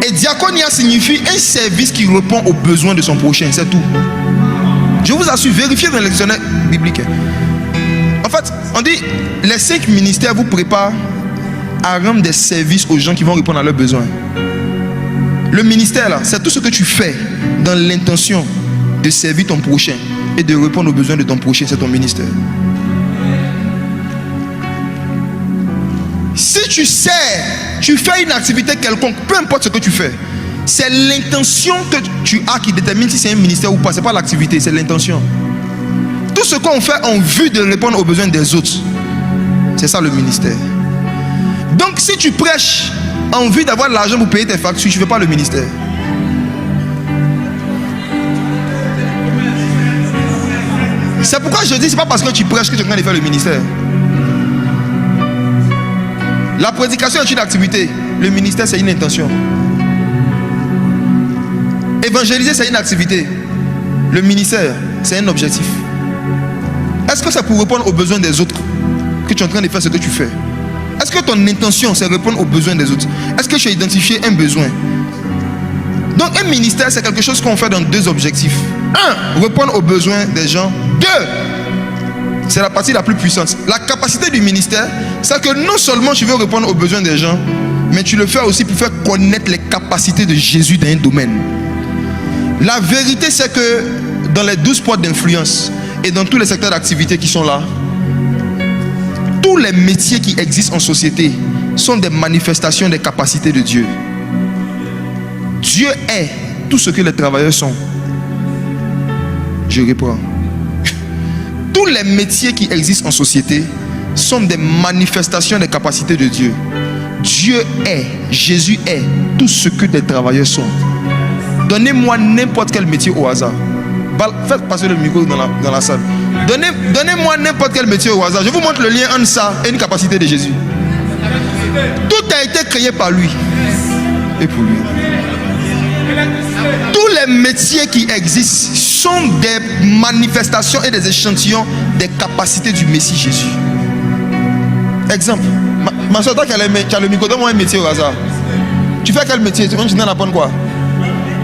Et diakonia signifie un service qui répond aux besoins de son prochain, c'est tout. Je vous assure, vérifiez dans le dictionnaire biblique. En fait, on dit, les 5 ministères vous préparent à rendre des services aux gens qui vont répondre à leurs besoins. Le ministère là, c'est tout ce que tu fais dans l'intention de servir ton prochain et de répondre aux besoins de ton prochain, c'est ton ministère. Si tu sers, tu fais une activité quelconque, peu importe ce que tu fais, c'est l'intention que tu as qui détermine si c'est un ministère ou pas. Ce n'est pas l'activité, c'est l'intention. Tout ce qu'on fait en vue de répondre aux besoins des autres, c'est ça le ministère. Donc si tu prêches en vue d'avoir de l'argent pour payer tes factures, tu ne fais pas le ministère. C'est pourquoi je dis, ce n'est pas parce que tu prêches que tu es en train de faire le ministère. La prédication est une activité. Le ministère, c'est une intention. Évangéliser, c'est une activité. Le ministère, c'est un objectif. Est-ce que c'est pour répondre aux besoins des autres que tu es en train de faire ce que tu fais? Est-ce que ton intention, c'est répondre aux besoins des autres? Est-ce que tu as identifié un besoin? Donc, un ministère, c'est quelque chose qu'on fait dans 2 objectifs. 1, répondre aux besoins des gens. 2, c'est la partie la plus puissante. La capacité du ministère, c'est que non seulement tu veux répondre aux besoins des gens, mais tu le fais aussi pour faire connaître les capacités de Jésus dans un domaine. La vérité, c'est que dans les 12 portes d'influence et dans tous les secteurs d'activité qui sont là, tous les métiers qui existent en société sont des manifestations des capacités de Dieu. Dieu est tout ce que les travailleurs sont. Je reprends. Tous les métiers qui existent en société sont des manifestations des capacités de Dieu. Dieu est, Jésus est tout ce que des travailleurs sont. Donnez-moi n'importe quel métier au hasard. Faites passer le micro dans la salle. Donnez-moi n'importe quel métier au hasard. Je vous montre le lien entre ça et une capacité de Jésus. Tout a été créé par lui et pour lui. Tous les métiers qui existent sont des manifestations et des échantillons des capacités du Messie Jésus. Exemple, ma soeur, toi qui as le micro, donne-moi un métier au hasard. Tu fais quel métier? Tu viens d'apprendre quoi?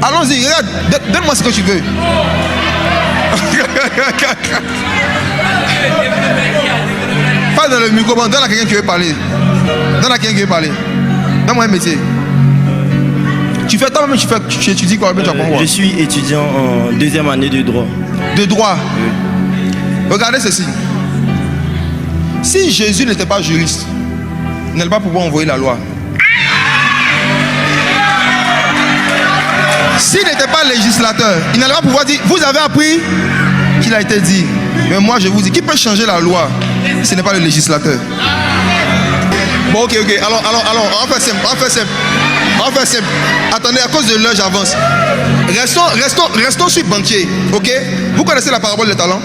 Allons-y, regarde, donne-moi ce que tu veux. Pas dans le micro, donne à quelqu'un qui veut parler. Donne à quelqu'un qui veut parler. Donne-moi un métier. Tu fais toi-même, tu étudies quoi? Je suis étudiant en 2e année de droit. De droit? Oui. Regardez ceci. Si Jésus n'était pas juriste, il n'allait pas pouvoir envoyer la loi. S'il n'était pas législateur, il n'allait pas pouvoir dire, vous avez appris qu'il a été dit. Mais moi je vous dis, qui peut changer la loi si ce n'est pas le législateur? Bon, ok. Alors, on fait simple. Attendez, à cause de l'heure, j'avance. Restons sur banquier, ok? Vous connaissez la parabole des talents?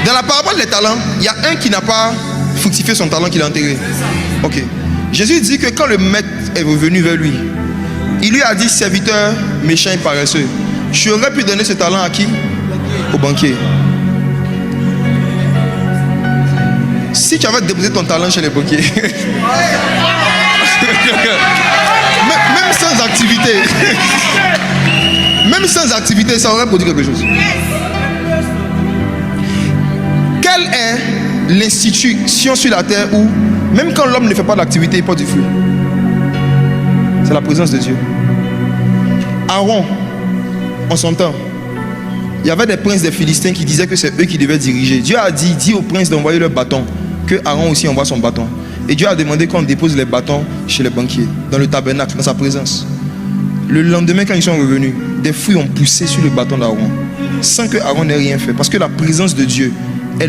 Dans la parabole des talents, il y a un qui n'a pas fructifié son talent qu'il a enterré. Ok. Jésus dit que quand le maître est revenu vers lui, il lui a dit, serviteur méchant et paresseux, tu aurais pu donner ce talent à qui? Au banquier. Si tu avais déposé ton talent chez les banquiers, même sans activité, même sans activité, ça aurait produit quelque chose. Quelle est l'institution sur la terre où, même quand l'homme ne fait pas d'activité, il porte du fruit? C'est la présence de Dieu. Aaron, en son temps, il y avait des princes des Philistins qui disaient que c'est eux qui devaient diriger. Dieu a dit aux princes d'envoyer leur bâton, que Aaron aussi envoie son bâton. Et Dieu a demandé qu'on dépose les bâtons chez les banquiers, dans le tabernacle, dans sa présence. Le lendemain, quand ils sont revenus, des fruits ont poussé sur le bâton d'Aaron, sans que Aaron n'ait rien fait. Parce que la présence de Dieu est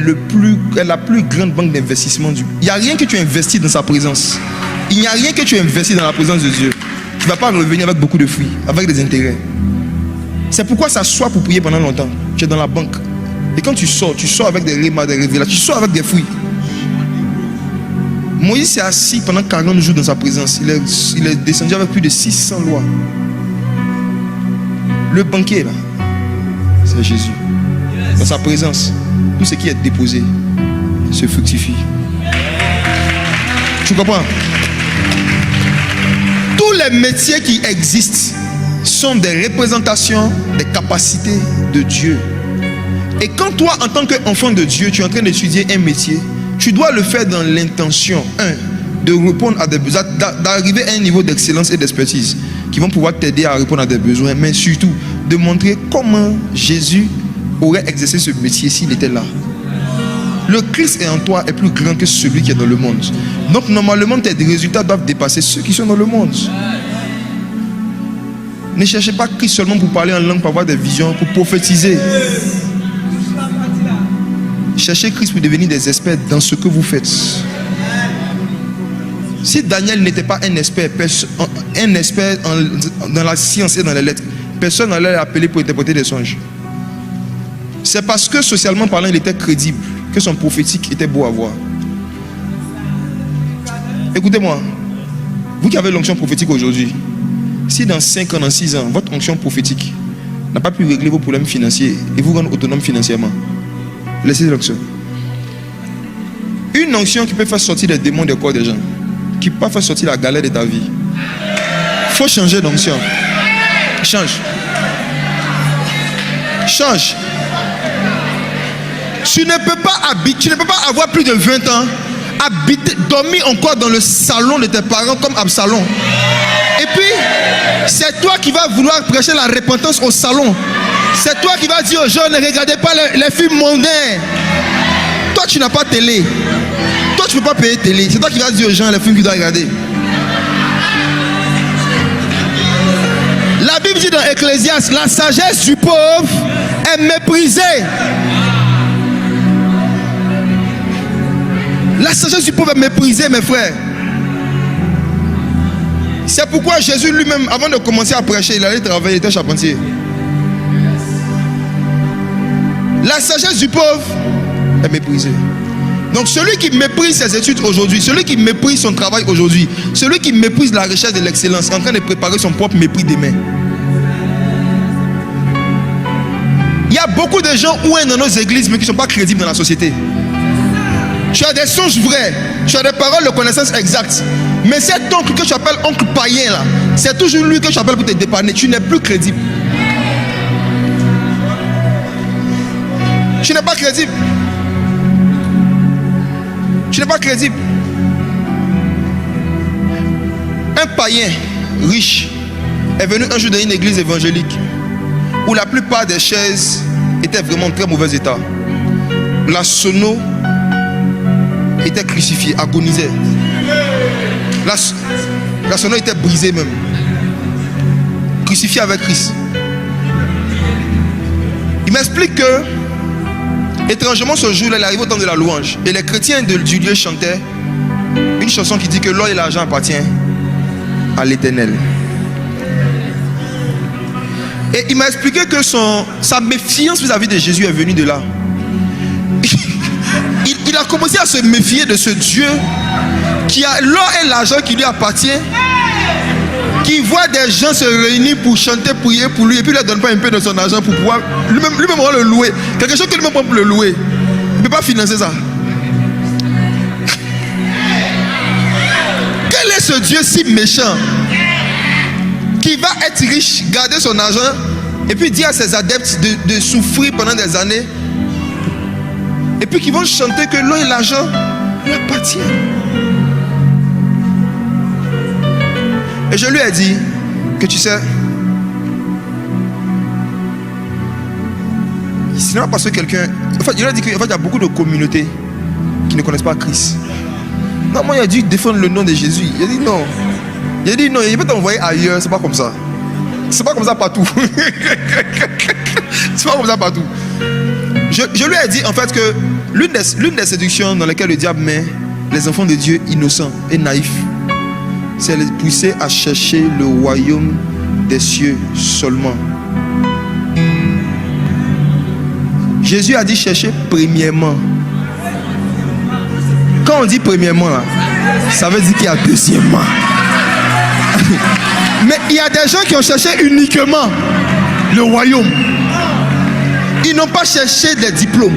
la plus grande banque d'investissement. Il n'y a rien que tu investis dans sa présence. Il n'y a rien que tu investis dans la présence de Dieu. Tu ne vas pas revenir avec beaucoup de fruits, avec des intérêts. C'est pourquoi s'asseoir pour prier pendant longtemps. Tu es dans la banque. Et quand tu sors avec des rémas, des révélations, tu sors avec des fruits. Moïse s'est assis pendant 40 jours dans sa présence. Il est descendu avec plus de 600 lois. Le banquier là, c'est Jésus. Dans sa présence, tout ce qui est déposé se fructifie. Tu comprends? Tous les métiers qui existent sont des représentations des capacités de Dieu. Et quand toi, en tant qu'enfant de Dieu, tu es en train d'étudier un métier, tu dois le faire dans l'intention, de répondre à des besoins, d'arriver à un niveau d'excellence et d'expertise qui vont pouvoir t'aider à répondre à des besoins, mais surtout de montrer comment Jésus aurait exercé ce métier s'il était là. Le Christ est en toi est plus grand que celui qui est dans le monde. Donc normalement tes résultats doivent dépasser ceux qui sont dans le monde. Ne cherchez pas Christ seulement pour parler en langue, pour avoir des visions, pour prophétiser. Cherchez Christ pour devenir des experts dans ce que vous faites. Si Daniel n'était pas un expert dans la science et dans les lettres, personne n'allait l'appeler pour interpréter des songes. C'est parce que socialement parlant, il était crédible que son prophétique était beau à voir. Écoutez-moi, vous qui avez l'onction prophétique aujourd'hui, si dans 5 ans, dans 6 ans, votre onction prophétique n'a pas pu régler vos problèmes financiers et vous rendre autonome financièrement, laissez l'onction. Une onction qui peut faire sortir les démons des corps des gens, qui peut faire sortir la galère de ta vie. Il faut changer d'onction. Change. Change. Tu ne peux pas avoir plus de 20 ans, dormir encore dans le salon de tes parents comme Absalom. Et puis, c'est toi qui vas vouloir prêcher la repentance au salon. C'est toi qui vas dire aux gens, ne regardez pas les films mondains. Toi, tu n'as pas télé. Toi, tu ne peux pas payer télé. C'est toi qui vas dire aux gens les films qu'ils doivent regarder. La Bible dit dans Ecclésiaste, la sagesse du pauvre est méprisée. La sagesse du pauvre est méprisée, mes frères. C'est pourquoi Jésus lui-même, avant de commencer à prêcher, il allait travailler, il était charpentier. La sagesse du pauvre est méprisée. Donc celui qui méprise ses études aujourd'hui, celui qui méprise son travail aujourd'hui, celui qui méprise la recherche de l'excellence, est en train de préparer son propre mépris demain. Il y a beaucoup de gens dans nos églises, mais qui ne sont pas crédibles dans la société. Tu as des songes vrais, tu as des paroles de connaissance exactes. Mais cet oncle que tu appelles oncle païen là, c'est toujours lui que tu appelles pour te dépanner. Tu n'es plus crédible. Tu n'es pas crédible. Tu n'es pas crédible. Un païen riche est venu un jour dans une église évangélique où la plupart des chaises étaient vraiment en très mauvais état. La sono était crucifiée, agonisait. La sono était brisée même. Crucifiée avec Christ. Il m'explique que, étrangement, ce jour-là, il arrive au temps de la louange. Et les chrétiens du lieu chantaient une chanson qui dit que l'or et l'argent appartiennent à l'Éternel. Et il m'a expliqué que sa méfiance vis-à-vis de Jésus est venue de là. Il a commencé à se méfier de ce Dieu qui a l'or et l'argent qui lui appartient, qui voit des gens se réunir pour chanter, prier pour lui, et puis il ne leur donne pas un peu de son argent pour pouvoir lui-même le louer. Quelque chose que lui-même prend pour le louer. Il ne peut pas financer ça. ce Dieu si méchant qui va être riche, garder son argent et puis dire à ses adeptes de souffrir pendant des années et puis qu'ils vont chanter que l'eau et l'argent lui appartiennent. Et je lui ai dit que tu sais, ce n'est pas parce que quelqu'un... En fait, il a dit qu'il y a beaucoup de communautés qui ne connaissent pas Christ. Non, moi, il a dû défendre le nom de Jésus. Il a dit non. Il a dit non, il peut t'envoyer ailleurs, c'est pas comme ça. C'est pas comme ça partout. C'est pas comme ça partout. Je lui ai dit en fait que l'une des séductions dans lesquelles le diable met les enfants de Dieu innocents et naïfs, c'est les pousser à chercher le royaume des cieux seulement. Jésus a dit chercher premièrement. Quand on dit premièrement, là, ça veut dire qu'il y a deuxièmement. Mais il y a des gens qui ont cherché uniquement le royaume. Ils n'ont pas cherché des diplômes.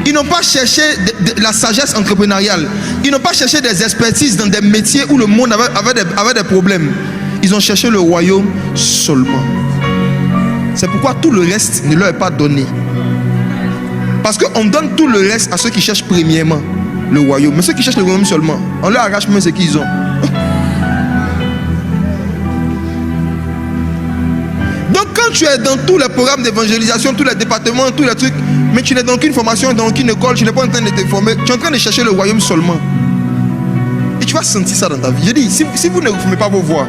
Ils n'ont pas cherché de la sagesse entrepreneuriale. Ils n'ont pas cherché des expertises dans des métiers où le monde avait des problèmes. Ils ont cherché le royaume seulement. C'est pourquoi tout le reste ne leur est pas donné. Parce qu'on donne tout le reste à ceux qui cherchent premièrement le royaume. Mais ceux qui cherchent le royaume seulement, on leur arrache même ce qu'ils ont. Donc quand tu es dans tous les programmes d'évangélisation, tous les départements, tous les trucs, mais tu n'es dans aucune formation, dans aucune école, tu n'es pas en train de te former, tu es en train de chercher le royaume seulement. Et tu vas sentir ça dans ta vie. Je dis, si vous ne formez pas vos voix,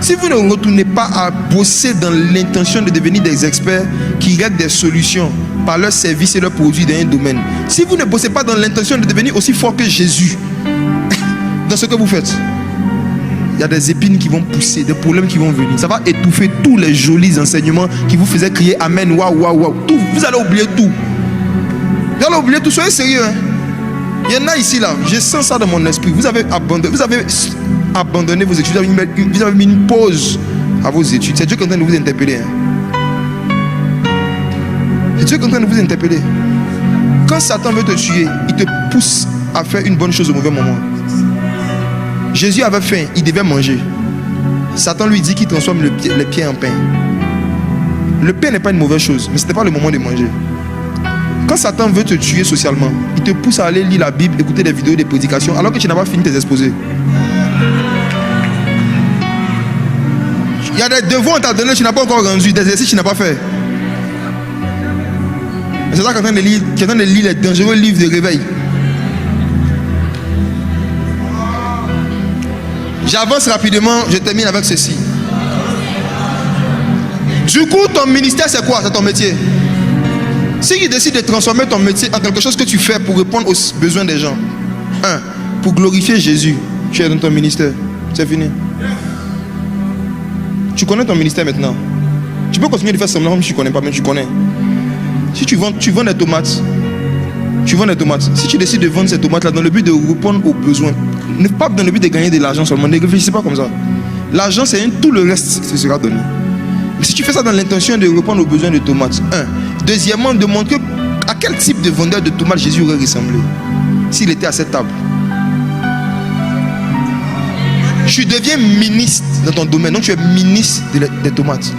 si vous ne retournez pas à bosser dans l'intention de devenir des experts qui règlent des solutions par leurs services et leurs produits dans un domaine, si vous ne bossez pas dans l'intention de devenir aussi fort que Jésus dans ce que vous faites, il y a des épines qui vont pousser, des problèmes qui vont venir. Ça va étouffer tous les jolis enseignements qui vous faisaient crier Amen, waouh, waouh, waouh. Vous allez oublier tout. Vous allez oublier tout, soyez sérieux. Hein? Il y en a ici, là, je sens ça dans mon esprit. Vous avez abandonné vos études, vous avez mis une pause à vos études. C'est Dieu qui est en train de vous interpeller. Hein? C'est Dieu qui est en train de vous interpeller. Quand Satan veut te tuer, il te pousse à faire une bonne chose au mauvais moment. Jésus avait faim, il devait manger. Satan lui dit qu'il transforme les pieds en pain. Le pain n'est pas une mauvaise chose, mais ce n'était pas le moment de manger. Quand Satan veut te tuer socialement, il te pousse à aller lire la Bible, écouter des vidéos, des prédications, alors que tu n'as pas fini tes exposés. Il y a des devoirs qu'on t'a donné, tu n'as pas encore rendu, des exercices que tu n'as pas fait. C'est ça qu'on est en train de lire les dangereux livres de réveil. J'avance rapidement, je termine avec ceci. Du coup, ton ministère, c'est quoi? C'est ton métier. Si tu décides de transformer ton métier en quelque chose que tu fais pour répondre aux besoins des gens, pour glorifier Jésus, tu es dans ton ministère. C'est fini. Tu connais ton ministère maintenant. Tu peux continuer de faire semblant comme tu ne connais pas, mais tu connais. Si tu vends des tomates, tu vends des tomates. Si tu décides de vendre ces tomates-là dans le but de répondre aux besoins, ne pas dans le but de gagner de l'argent seulement, ne réfléchissez pas comme ça. L'argent, c'est tout le reste, ce sera donné. Mais si tu fais ça dans l'intention de répondre aux besoins de tomates, deuxièmement, de montrer à quel type de vendeur de tomates Jésus aurait ressemblé s'il était à cette table. Tu deviens ministre dans ton domaine, donc tu es ministre des tomates.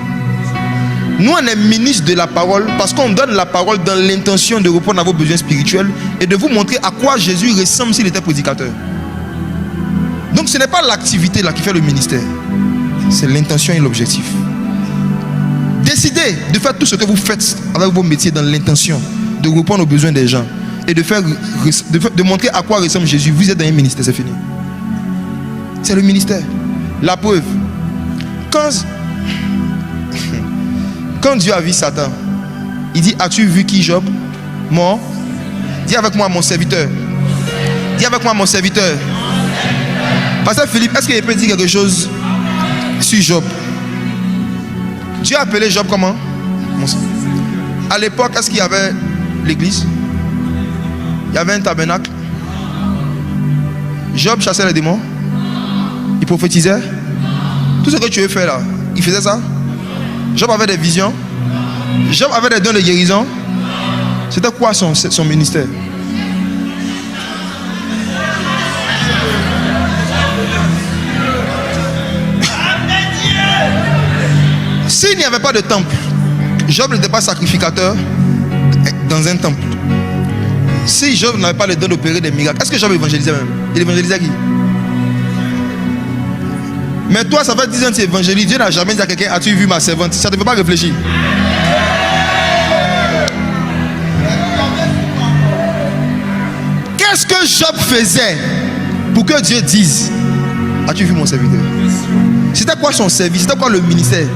Nous, on est ministre de la parole parce qu'on donne la parole dans l'intention de répondre à vos besoins spirituels et de vous montrer à quoi Jésus ressemble s'il était prédicateur. Donc ce n'est pas l'activité là qui fait le ministère, c'est l'intention et l'objectif. Décidez de faire tout ce que vous faites avec vos métiers dans l'intention de répondre aux besoins des gens et de montrer à quoi ressemble Jésus. Vous êtes dans un ministère, c'est fini. C'est le ministère. La preuve, quand Dieu a vu Satan, il dit, as-tu vu qui Job? Mort. Dis avec moi mon serviteur. Dis avec moi mon serviteur. Pasteur Philippe, est-ce qu'il peut dire quelque chose sur Job? Dieu a appelé Job comment? À l'époque, est-ce qu'il y avait l'église? Il y avait un tabernacle. Job chassait les démons. Il prophétisait. Tout ce que tu veux faire là, il faisait ça. Job avait des visions. Job avait des dons de guérison. C'était quoi son ministère? S'il n'y avait pas de temple, Job n'était pas sacrificateur dans un temple. Si Job n'avait pas le don d'opérer des miracles, est-ce que Job évangélisait même? Il évangélisait qui? Mais toi, ça fait 10 ans que tu évangélises. Dieu n'a jamais dit à quelqu'un: as-tu vu ma servante? Ça ne te fait pas réfléchir. Qu'est-ce que Job faisait pour que Dieu dise: as-tu vu mon serviteur? C'était quoi son service? C'était quoi le ministère?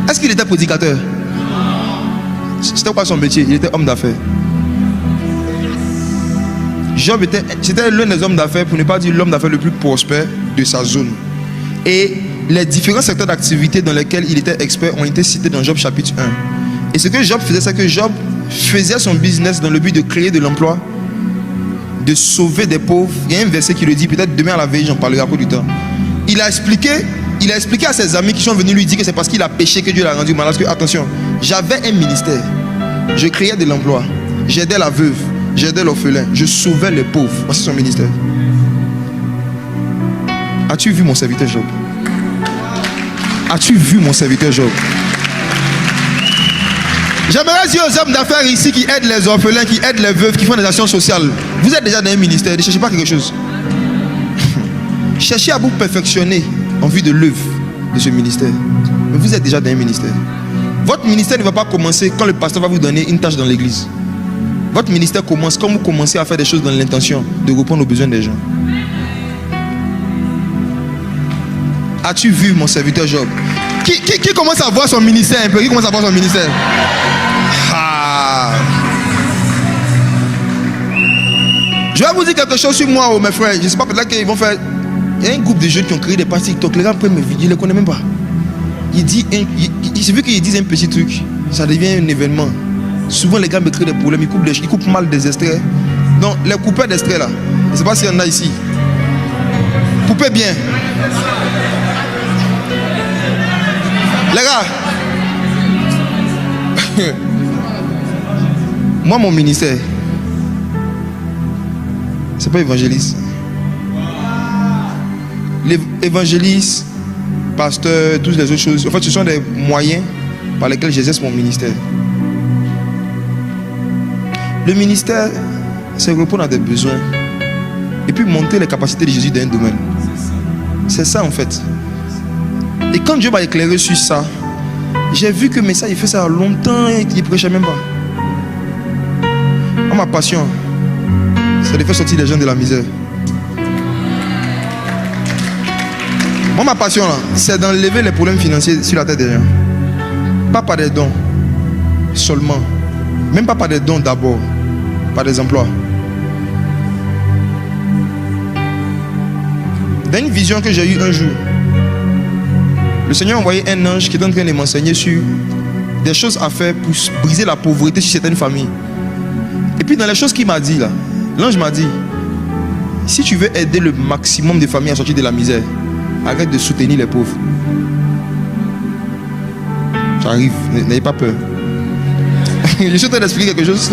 Est-ce qu'il était prédicateur? C'était quoi son métier? Il était homme d'affaires. Job c'était l'un des hommes d'affaires, pour ne pas dire l'homme d'affaires le plus prospère de sa zone. Et les différents secteurs d'activité dans lesquels il était expert ont été cités dans Job chapitre 1. Et ce que Job faisait, c'est que Job faisait son business dans le but de créer de l'emploi, de sauver des pauvres. Il y a un verset qui le dit, peut-être demain à la veille, j'en parlerai à peu du temps. Il a expliqué à ses amis qui sont venus lui dire que c'est parce qu'il a péché que Dieu l'a rendu malade. Parce que, attention, j'avais un ministère. Je créais de l'emploi. J'aidais la veuve. J'aidais l'orphelin. Je sauvais les pauvres. Voici son ministère. As-tu vu mon serviteur Job? As-tu vu mon serviteur Job? J'aimerais dire aux hommes d'affaires ici qui aident les orphelins, qui aident les veuves, qui font des actions sociales. Vous êtes déjà dans un ministère. Ne cherchez pas quelque chose. Cherchez à vous perfectionner en vue de l'œuvre de ce ministère. Mais vous êtes déjà dans un ministère. Votre ministère ne va pas commencer quand le pasteur va vous donner une tâche dans l'église. Votre ministère commence quand vous commencez à faire des choses dans l'intention de répondre aux besoins des gens. As-tu vu mon serviteur Job? Qui commence à voir son ministère un peu? Qui commence à voir son ministère? Je vais vous dire quelque chose sur moi, mes frères. Je ne sais pas, peut-être qu'ils vont faire. Il y a un groupe de jeunes qui ont créé des pages TikTok. Les gars prennent mes vidéos, ils ne les connaissent même pas. J'ai vu qu'ils disent un petit truc, ça devient un événement. Souvent les gars me créent des problèmes, ils coupent mal des extraits. Donc les coupeurs d'extraits là, je ne sais pas s'il y en a ici. Coupez bien. Les gars, moi mon ministère, c'est pas évangéliste. L'évangéliste, pasteur, toutes les autres choses, en fait ce sont des moyens par lesquels j'exerce mon ministère. Le ministère, c'est répondre à des besoins et puis monter les capacités de Jésus dans un domaine. C'est ça en fait. Et quand Dieu m'a éclairé sur ça, j'ai vu que Messa il fait ça longtemps et il ne prêchait même pas. Ma passion, c'est de faire sortir les gens de la misère. Moi, ma passion, là, c'est d'enlever les problèmes financiers sur la tête des gens. Pas par des dons seulement. Même pas par des dons d'abord. Par des emplois. Dans une vision que j'ai eue un jour, le Seigneur a envoyé un ange qui est en train de m'enseigner sur des choses à faire pour briser la pauvreté sur certaines familles. Et puis dans les choses qu'il m'a dit là, l'ange m'a dit: si tu veux aider le maximum de familles à sortir de la misère, arrête de soutenir les pauvres. J'arrive, n'ayez pas peur. Je suis en train d'expliquer quelque chose.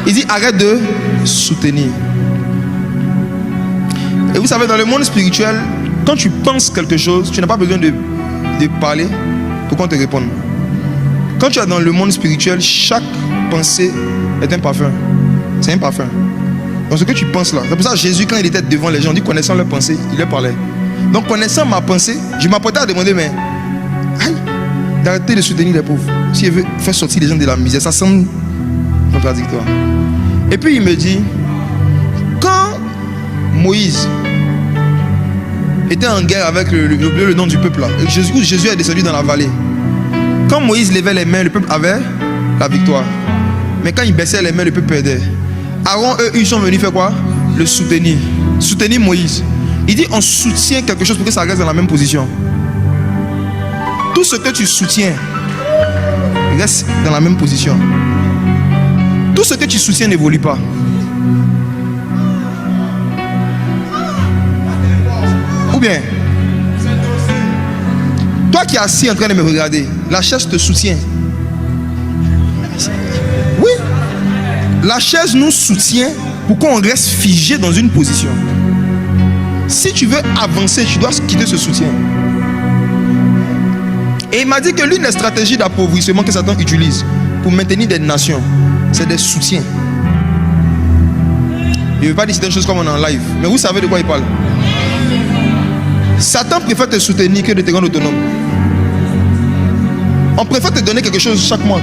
Il dit arrête de soutenir. Et vous savez, dans le monde spirituel, quand tu penses quelque chose, tu n'as pas besoin de parler pour qu'on te réponde. Quand tu es dans le monde spirituel, chaque pensée est un parfum. C'est un parfum. Donc ce que tu penses là, c'est pour ça que Jésus, quand il était devant les gens, dit connaissant leurs pensées, il leur parlait. Donc connaissant ma pensée, je m'apprêtais à demander, mais d'arrêter de soutenir les pauvres. Si il veut faire sortir les gens de la misère, ça semble contradictoire. Et puis il me dit, quand Moïse était en guerre avec le nom du peuple là, et Jésus est descendu dans la vallée. Quand Moïse levait les mains, le peuple avait la victoire. Mais quand il baissait les mains, le peuple perdait. Aaron, eux, ils sont venus faire quoi? Le soutenir. Soutenir Moïse. Il dit on soutient quelque chose pour que ça reste dans la même position. Tout ce que tu soutiens reste dans la même position. Tout ce que tu soutiens n'évolue pas. Ou bien, toi qui es assis en train de me regarder, la chaise te soutient. Oui, la chaise nous soutient pour qu'on reste figé dans une position. Si tu veux avancer, tu dois quitter ce soutien. Et il m'a dit que l'une des stratégies d'appauvrissement que Satan utilise pour maintenir des nations, c'est des soutiens. Je ne veux pas dire certaines choses comme on est en live, mais vous savez de quoi il parle. Satan préfère te soutenir que de te rendre autonome. On préfère te donner quelque chose chaque mois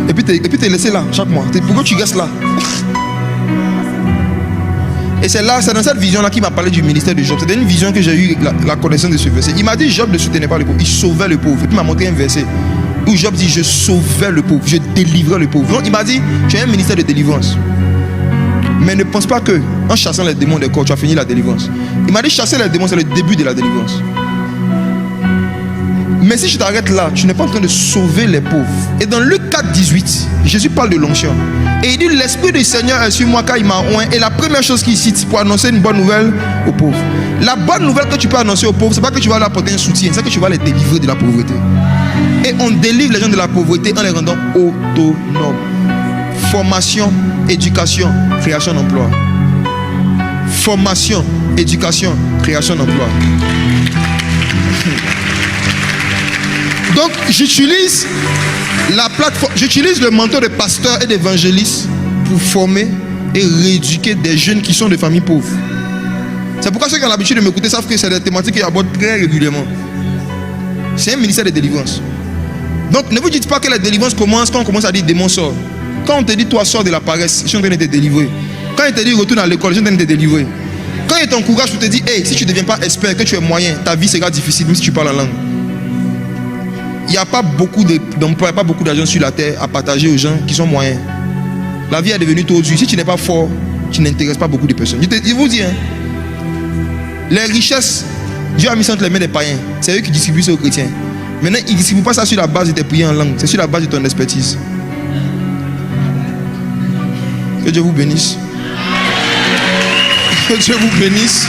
et puis te laisser là chaque mois. Pourquoi tu restes là? Et c'est là, c'est dans cette vision-là qu'il m'a parlé du ministère de Job. C'était une vision que j'ai eu la connaissance de ce verset. Il m'a dit Job ne soutenait pas le pauvre, il sauvait le pauvre. Et puis il m'a montré un verset où Job dit je sauvais le pauvre, je délivrais le pauvre. Donc il m'a dit tu as un ministère de délivrance. Mais ne pense pas que en chassant les démons des corps, tu as fini la délivrance. Il m'a dit chasser les démons, c'est le début de la délivrance. Mais si tu t'arrêtes là, tu n'es pas en train de sauver les pauvres. Et dans Luc 4,18, Jésus parle de l'onction. Et il dit l'Esprit du Seigneur est sur moi car il m'a oint. Et la première chose qu'il cite pour annoncer une bonne nouvelle aux pauvres. La bonne nouvelle que tu peux annoncer aux pauvres, c'est pas que tu vas leur apporter un soutien, c'est que tu vas les délivrer de la pauvreté. Et on délivre les gens de la pauvreté en les rendant autonomes. Formation, éducation, création d'emploi. Formation, éducation, création d'emploi. Donc j'utilise la plateforme, j'utilise le mentor de pasteurs et d'évangélistes pour former et rééduquer des jeunes qui sont de familles pauvres. C'est pourquoi ceux qui ont l'habitude de m'écouter savent que c'est des thématiques que j'aborde très régulièrement. C'est un ministère de délivrance. Donc ne vous dites pas que la délivrance commence quand on commence à dire démon sort. Quand on te dit toi sors de la paresse, je suis en train de te délivrer. Quand il te dit retourne à l'école, je suis en train de te délivrer. Quand il t'encourage pour te dire hey, si tu ne deviens pas expert, que tu es moyen, ta vie sera difficile même si tu parles en langue. Il n'y a pas beaucoup d'emplois, pas beaucoup d'argent sur la terre à partager aux gens qui sont moyens. La vie est devenue trop dure. Si tu n'es pas fort, tu n'intéresses pas beaucoup de personnes. Je vous dis, hein, les richesses, Dieu a mis ça entre les mains des païens. C'est eux qui distribuent ça aux chrétiens. Maintenant, ils ne distribuent pas ça sur la base de tes prières en langue. C'est sur la base de ton expertise. Que Dieu vous bénisse. Que Dieu vous bénisse.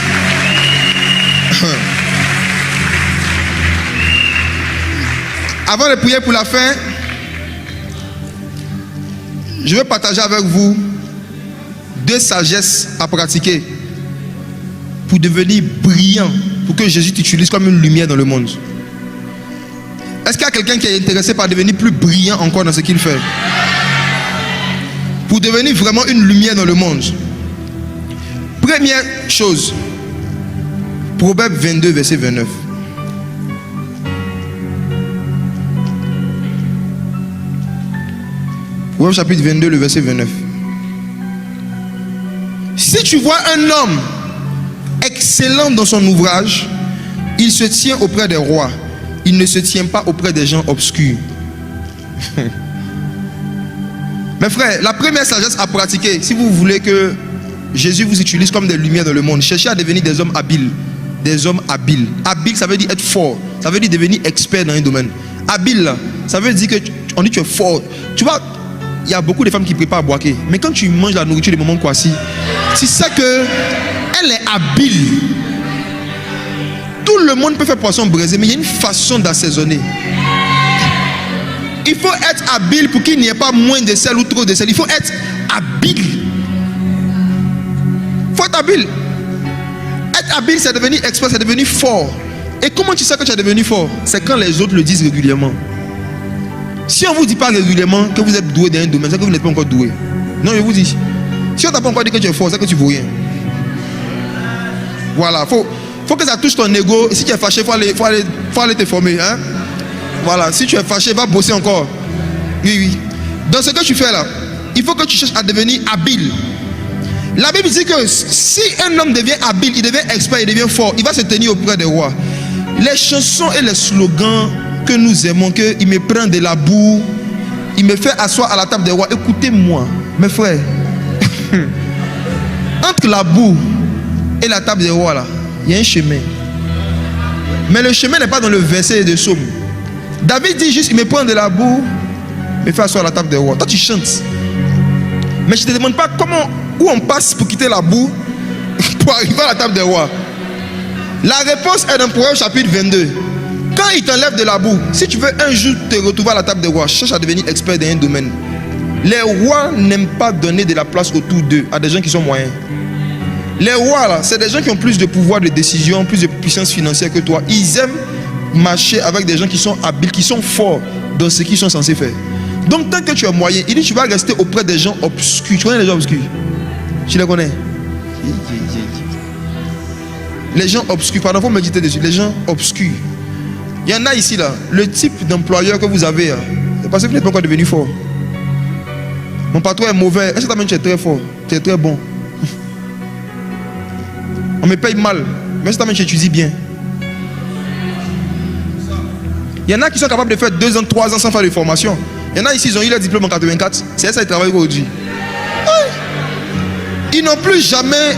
Avant de prier pour la fin, je vais partager avec vous 2 sagesses à pratiquer pour devenir brillant, pour que Jésus t'utilise comme une lumière dans le monde. Est-ce qu'il y a quelqu'un qui est intéressé par devenir plus brillant encore dans ce qu'il fait? Pour devenir vraiment une lumière dans le monde. Première chose, Proverbe 22, verset 29. Proverbe chapitre 22, le verset 29. Si tu vois un homme excellent dans son ouvrage, il se tient auprès des rois. Il ne se tient pas auprès des gens obscurs. Mes frères, la première sagesse à pratiquer, si vous voulez que Jésus vous utilise comme des lumières dans le monde, cherchez à devenir des hommes habiles. Des hommes habiles. Habile, ça veut dire être fort. Ça veut dire devenir expert dans un domaine. Habile, ça veut dire que on dit que tu es fort. Tu vois, il y a beaucoup de femmes qui préparent à boaquer. Mais quand tu manges la nourriture du moment Kwasi, tu sais que elle est habile. Tout le monde peut faire poisson braisé, mais il y a une façon d'assaisonner. Il faut être habile pour qu'il n'y ait pas moins de sel ou trop de sel. Il faut être habile. Il faut être habile. Être habile, c'est devenir expert, c'est devenir fort. Et comment tu sais que tu es devenu fort? C'est quand les autres le disent régulièrement. Si on ne vous dit pas régulièrement que vous êtes doué dans un domaine, c'est que vous n'êtes pas encore doué. Non, je vous dis. Si on ne t'a pas encore dit que tu es fort, c'est que tu ne vaux rien. Voilà, faut que ça touche ton ego. Si tu es fâché, il faut aller te former. Hein? Voilà, si tu es fâché, va bosser encore. Oui, oui. Dans ce que tu fais là, il faut que tu cherches à devenir habile. La Bible dit que si un homme devient habile, il devient expert, il devient fort, il va se tenir auprès des rois. Les chansons et les slogans que nous aimons, que il me prend de la boue, il me fait asseoir à la table des rois. Écoutez-moi, mes frères. Entre la boue et la table des rois là, il y a un chemin. Mais le chemin n'est pas dans le verset de Psaume. David dit juste, il me prend de la boue, me fait asseoir à la table des rois. Toi tu chantes. Mais je ne te demande pas où on passe pour quitter la boue pour arriver à la table des rois. La réponse est dans Proverbe chapitre 22. Quand il t'enlève de la boue, si tu veux un jour te retrouver à la table des rois, cherche à devenir expert dans un domaine. Les rois n'aiment pas donner de la place autour d'eux à des gens qui sont moyens. Les rois, là, c'est des gens qui ont plus de pouvoir de décision, plus de puissance financière que toi. Ils aiment marcher avec des gens qui sont habiles, qui sont forts dans ce qu'ils sont censés faire. Donc, tant que tu es moyen, il dit tu vas rester auprès des gens obscurs. Tu connais les gens obscurs? Tu les connais? Les gens obscurs, pardon, il faut méditer dessus. Les gens obscurs. Il y en a ici, là. Le type d'employeur que vous avez, c'est parce que vous n'êtes pas encore devenu fort. Mon patron est mauvais. Est-ce que tu es très fort? Tu es très bon. On me paye mal. Mais est-ce que tu étudies bien? Il y en a qui sont capables de faire 2 ans, 3 ans sans faire de formation. Il y en a ici, ils ont eu leur diplôme en 84. C'est ça qu'ils travaillent aujourd'hui. Ils n'ont plus jamais...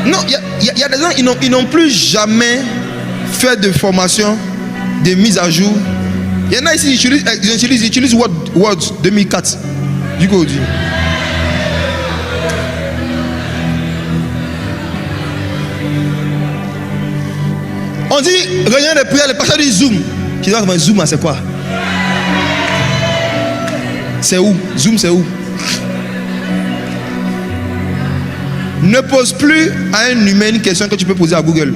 Non, il y a des gens, ils n'ont plus jamais fait de formation, de mise à jour. Il y en a ici, ils utilisent Word 2004. Du coup, aujourd'hui. On dit, réunion de prière, le pasteur dit Zoom. Tu dis, Zoom, c'est quoi? C'est où? Zoom, c'est où? Ne pose plus à un humain une question que tu peux poser à Google.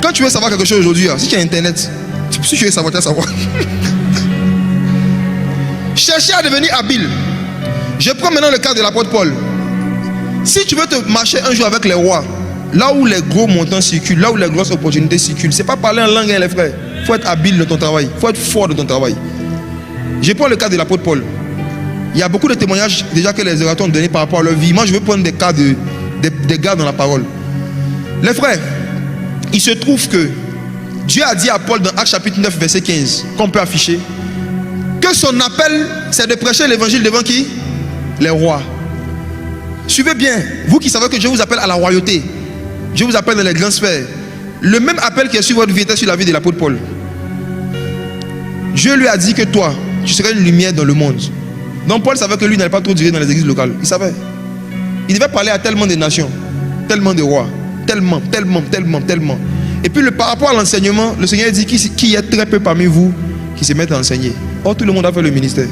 Quand tu veux savoir quelque chose aujourd'hui, si tu as internet, si tu veux savoir, tu vas savoir. Cherchez à devenir habile. Je prends maintenant le cas de l'apôtre Paul. Si tu veux te marcher un jour avec les rois, là où les gros montants circulent, là où les grosses opportunités circulent, c'est pas parler en langue, hein, les frères. Il faut être habile dans ton travail. Il faut être fort dans ton travail. Je prends le cas de l'apôtre Paul. Il y a beaucoup de témoignages déjà que les orateurs ont donné par rapport à leur vie. Moi, je veux prendre des cas des gars dans la parole. Les frères, il se trouve que Dieu a dit à Paul dans Actes chapitre 9, verset 15, qu'on peut afficher, que son appel, c'est de prêcher l'évangile devant qui? Les rois. Suivez bien, vous qui savez que Dieu vous appelle à la royauté, Dieu vous appelle dans les grandes sphères. Le même appel qui est sur votre vie était sur la vie de l'apôtre Paul. Dieu lui a dit que toi, tu serais une lumière dans le monde. Donc Paul savait que lui n'allait pas trop durer dans les églises locales. Il savait. Il devait parler à tellement de nations, tellement de rois, tellement. Et puis par rapport à l'enseignement, le Seigneur dit qu'il y a très peu parmi vous qui se mettent à enseigner. Or, tout le monde a fait le ministère.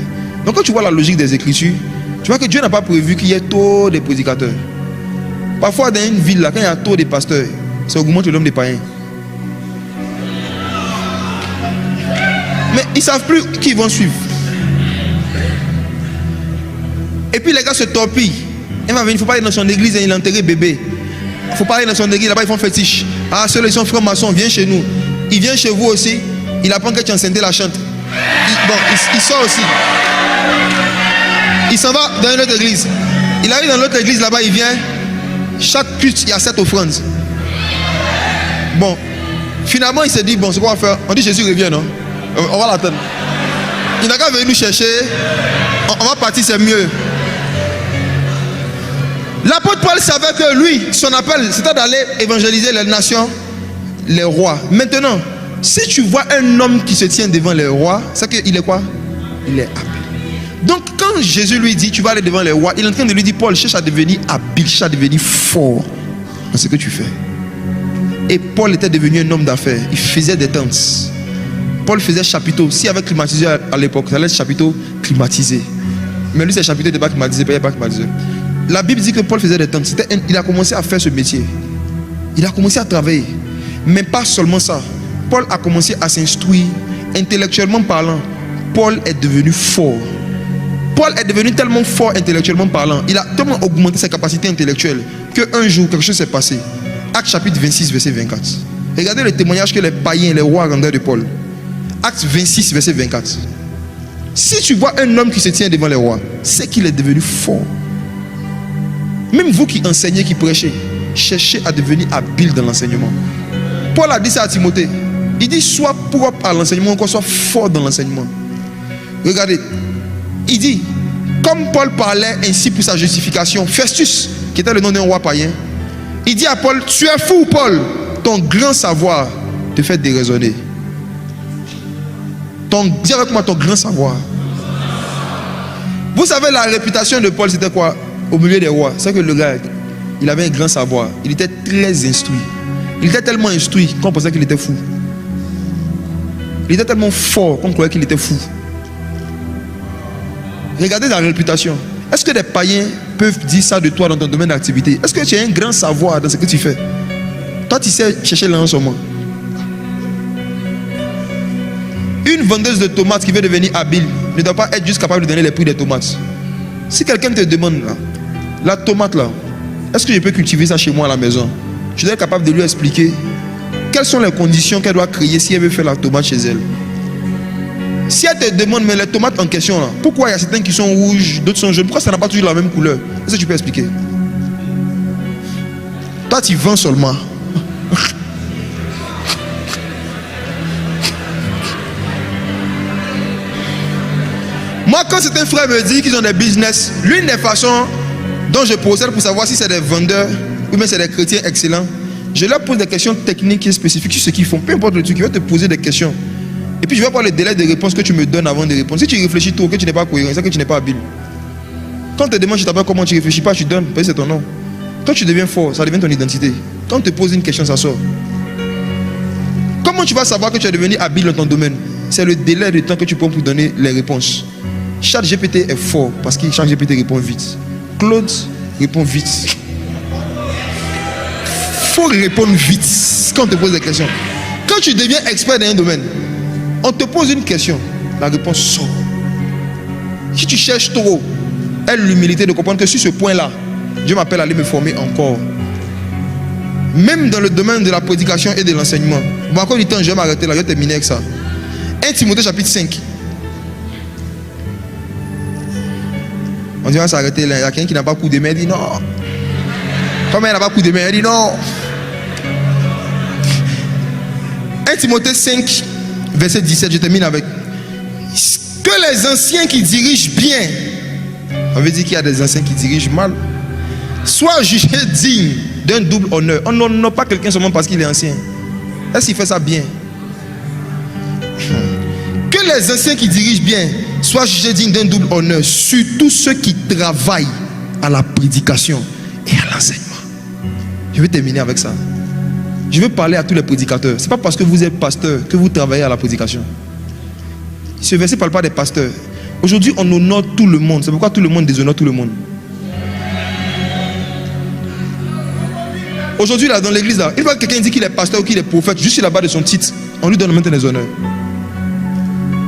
Donc quand tu vois la logique des Écritures, tu vois que Dieu n'a pas prévu qu'il y ait trop de prédicateurs. Parfois dans une ville, là, quand il y a trop de pasteurs, ça augmente le nombre de païens. Mais ils ne savent plus qui ils vont suivre. Et puis les gars se torpillent. Il va venir, il faut pas aller dans son église et il a enterré bébé. Il ne faut pas aller dans son église, là-bas ils font fétiche. Ah, ceux-là ils sont francs-maçons, viens chez nous. Il vient chez vous aussi, il apprend que tu es enceinte, la chante. Il sort aussi. Il s'en va dans une autre église. Il arrive dans l'autre église là-bas, il vient. Chaque culte, il y a 7 offrandes. Bon, finalement il s'est dit, bon, c'est quoi on va faire? On dit Jésus revient, non? On va l'attendre. Il n'a qu'à venir nous chercher. On va partir, c'est mieux. L'apôtre Paul savait que lui, son appel, c'était d'aller évangéliser les nations, les rois. Maintenant, si tu vois un homme qui se tient devant les rois, c'est qu'il est quoi? Il est habile. Donc quand Jésus lui dit, tu vas aller devant les rois, il est en train de lui dire, Paul, cherche à devenir habile, cherche à devenir fort dans ce que tu fais. Et Paul était devenu un homme d'affaires. Il faisait des tentes. Paul faisait chapiteaux. S'il y avait climatisé à l'époque, ça allait être chapiteau climatisé. Mais lui, ses chapiteaux n'étaient pas climatisés, pas climatisés. La Bible dit que Paul faisait des tentes. Il a commencé à faire ce métier. Il a commencé à travailler. Mais pas seulement ça. Paul a commencé à s'instruire. Intellectuellement parlant, Paul est devenu fort. Paul est devenu tellement fort intellectuellement parlant. Il a tellement augmenté ses capacités intellectuelles qu'un jour, quelque chose s'est passé. Actes chapitre 26, verset 24. Regardez le témoignage que les païens, les rois rendaient de Paul. Acte 26, verset 24. Si tu vois un homme qui se tient devant les rois, c'est qu'il est devenu fort. Même vous qui enseignez, qui prêchez, cherchez à devenir habile dans l'enseignement. Paul a dit ça à Timothée. Il dit, sois propre à l'enseignement, encore sois fort dans l'enseignement. Regardez, il dit, comme Paul parlait ainsi pour sa justification, Festus, qui était le nom d'un roi païen, il dit à Paul, tu es fou Paul, ton grand savoir te fait déraisonner. Dis avec moi ton grand savoir. Vous savez la réputation de Paul c'était quoi au milieu des rois? C'est que le gars, il avait un grand savoir. Il était très instruit. Il était tellement instruit qu'on pensait qu'il était fou. Il était tellement fort qu'on croyait qu'il était fou. Regardez la réputation. Est-ce que des païens peuvent dire ça de toi dans ton domaine d'activité? Est-ce que tu as un grand savoir dans ce que tu fais? Toi, tu sais chercher l'argent seulement. Une vendeuse de tomates qui veut devenir habile ne doit pas être juste capable de donner les prix des tomates. Si quelqu'un te demande là, la tomate là, est-ce que je peux cultiver ça chez moi à la maison? Je dois être capable de lui expliquer quelles sont les conditions qu'elle doit créer si elle veut faire la tomate chez elle. Si elle te demande, mais les tomates en question là, pourquoi il y a certaines qui sont rouges, d'autres sont jaunes, pourquoi ça n'a pas toujours la même couleur? Est-ce que tu peux expliquer? Toi tu vends seulement. Moi, quand certains frères me disent qu'ils ont des business, l'une des façons dont je procède pour savoir si c'est des vendeurs ou bien c'est des chrétiens excellents, je leur pose des questions techniques et spécifiques sur ce qu'ils font. Peu importe le truc, je vais te poser des questions. Et puis je vais voir le délai de réponse que tu me donnes avant de répondre. Si tu réfléchis trop, que tu n'es pas cohérent, c'est que tu n'es pas habile. Quand on te demande, je t'appelle comment, tu ne réfléchis pas, tu donnes, parce que c'est ton nom. Quand tu deviens fort, ça devient ton identité. Quand on te pose une question, ça sort. Comment tu vas savoir que tu es devenu habile dans ton domaine? C'est le délai de temps que tu prends pour donner les réponses. ChatGPT est fort parce que ChatGPT répond vite. Claude répond vite. Faut répondre vite quand on te pose des questions. Quand tu deviens expert dans un domaine, on te pose une question, la réponse sort. Si tu cherches trop, aie l'humilité de comprendre que sur ce point-là, Dieu m'appelle à aller me former encore. Même dans le domaine de la prédication et de l'enseignement. Bon, encore du temps, je vais m'arrêter là, je vais terminer avec ça. 1 Timothée chapitre 5. On dirait s'arrêter là. Il y a quelqu'un qui n'a pas coup de main, il dit non. Comme elle n'a pas coup de main, elle dit non. 1 Timothée 5, verset 17, je termine avec. Que les anciens qui dirigent bien, on veut dire qu'il y a des anciens qui dirigent mal, soient jugés dignes d'un double honneur. On n'honore pas quelqu'un seulement parce qu'il est ancien. Est-ce qu'il fait ça bien? Que les anciens qui dirigent bien soient jugés dignes d'un double honneur, surtout ceux qui travaillent à la prédication et à l'enseignement. Je vais terminer avec ça. Je veux parler à tous les prédicateurs. Ce n'est pas parce que vous êtes pasteur que vous travaillez à la prédication. Ce verset ne parle pas des pasteurs. Aujourd'hui, on honore tout le monde. C'est pourquoi tout le monde déshonore tout le monde. Aujourd'hui, là, dans l'église, là, une fois que quelqu'un dit qu'il est pasteur ou qu'il est prophète, juste sur la base de son titre, on lui donne maintenant des honneurs.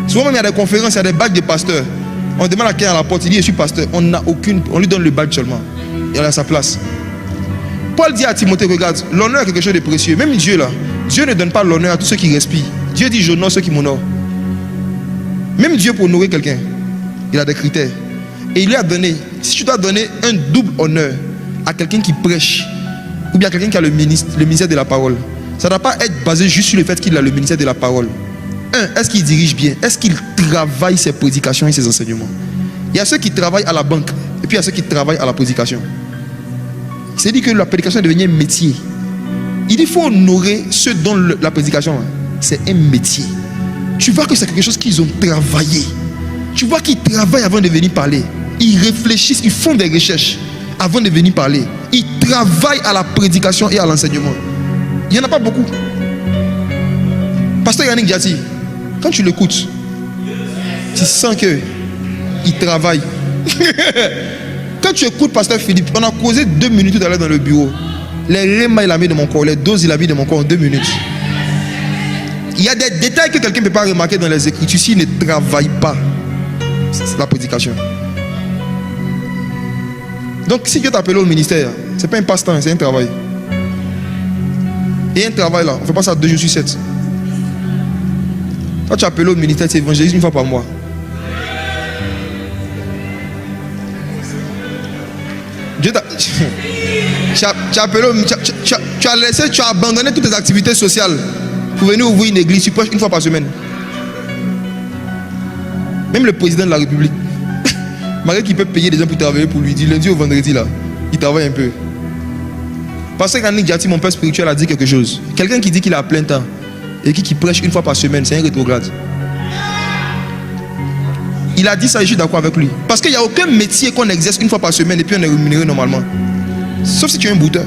Souvent, même il y a des conférences, il y a des badges de pasteurs. On demande à quelqu'un à la porte, il dit je suis pasteur. On n'a aucune, on lui donne le badge seulement. Il a sa place. Paul dit à Timothée, regarde, l'honneur est quelque chose de précieux. Même Dieu là, Dieu ne donne pas l'honneur à tous ceux qui respirent. Dieu dit j'honore ceux qui m'honorent. Même Dieu pour honorer quelqu'un, il a des critères. Et il lui a donné, si tu dois donner un double honneur à quelqu'un qui prêche, ou bien à quelqu'un qui a le ministère de la parole, ça ne doit pas être basé juste sur le fait qu'il a le ministère de la parole. Est-ce qu'il dirige bien? Est-ce qu'il travaille ses prédications et ses enseignements? Il y a ceux qui travaillent à la banque, et puis il y a ceux qui travaillent à la prédication. C'est dit que la prédication est devenue un métier. Il dit qu'il faut honorer ceux dont la prédication, c'est un métier. Tu vois que c'est quelque chose qu'ils ont travaillé. Tu vois qu'ils travaillent avant de venir parler. Ils réfléchissent, ils font des recherches avant de venir parler. Ils travaillent à la prédication et à l'enseignement. Il n'y en a pas beaucoup. Pasteur Yannick Diati, quand tu l'écoutes, tu sens qu'il travaille. Quand tu écoutes Pasteur Philippe, on a causé 2 minutes tout à l'heure dans le bureau. Les rémas il a mis de mon corps, les doses il a mis de mon corps en 2 minutes. Il y a des détails que quelqu'un ne peut pas remarquer dans les écritures s'il ne travaille pas. C'est la prédication. Donc si Dieu t'appelle au ministère, ce n'est pas un passe-temps, c'est un travail. Et un travail là, on ne fait pas ça 2 jours sur 7. Quand tu es appelé au ministère, tu évangélises 1 fois par mois. Dieu t'a... Tu as laissé, tu as abandonné toutes tes activités sociales pour venir ouvrir une église, tu prêches 1 fois par semaine. Même le président de la République, malgré qu'il peut payer des gens pour travailler pour lui, dit lundi au vendredi là, il travaille un peu. Pasteur Yannick Diati, mon père spirituel, a dit quelque chose. Quelqu'un qui dit qu'il a plein temps et qui prêche 1 fois par semaine, c'est un rétrograde. Il a dit ça et je suis d'accord avec lui. Parce qu'il n'y a aucun métier qu'on exerce 1 fois par semaine et puis on est rémunéré normalement. Sauf si tu es un brouteur.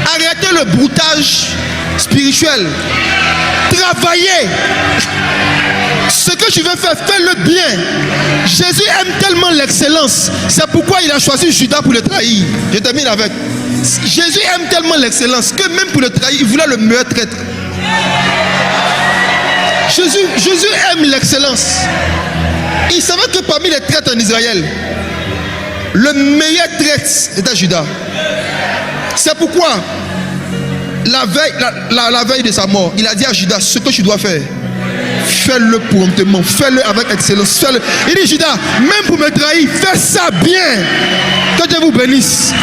Arrêtez le broutage spirituel. Travaillez. Ce que tu veux faire, fais-le bien. Jésus aime tellement l'excellence. C'est pourquoi il a choisi Judas pour le trahir. Je termine avec. Jésus aime tellement l'excellence que même pour le trahir, il voulait le meilleur traître. Jésus aime l'excellence. Il savait que parmi les traîtres en Israël, le meilleur traître était Judas. C'est pourquoi la veille de sa mort, il a dit à Judas, ce que tu dois faire, fais-le promptement, fais-le avec excellence, fais-le. Il dit, Judas, même pour me trahir, fais ça bien. Que Dieu vous bénisse.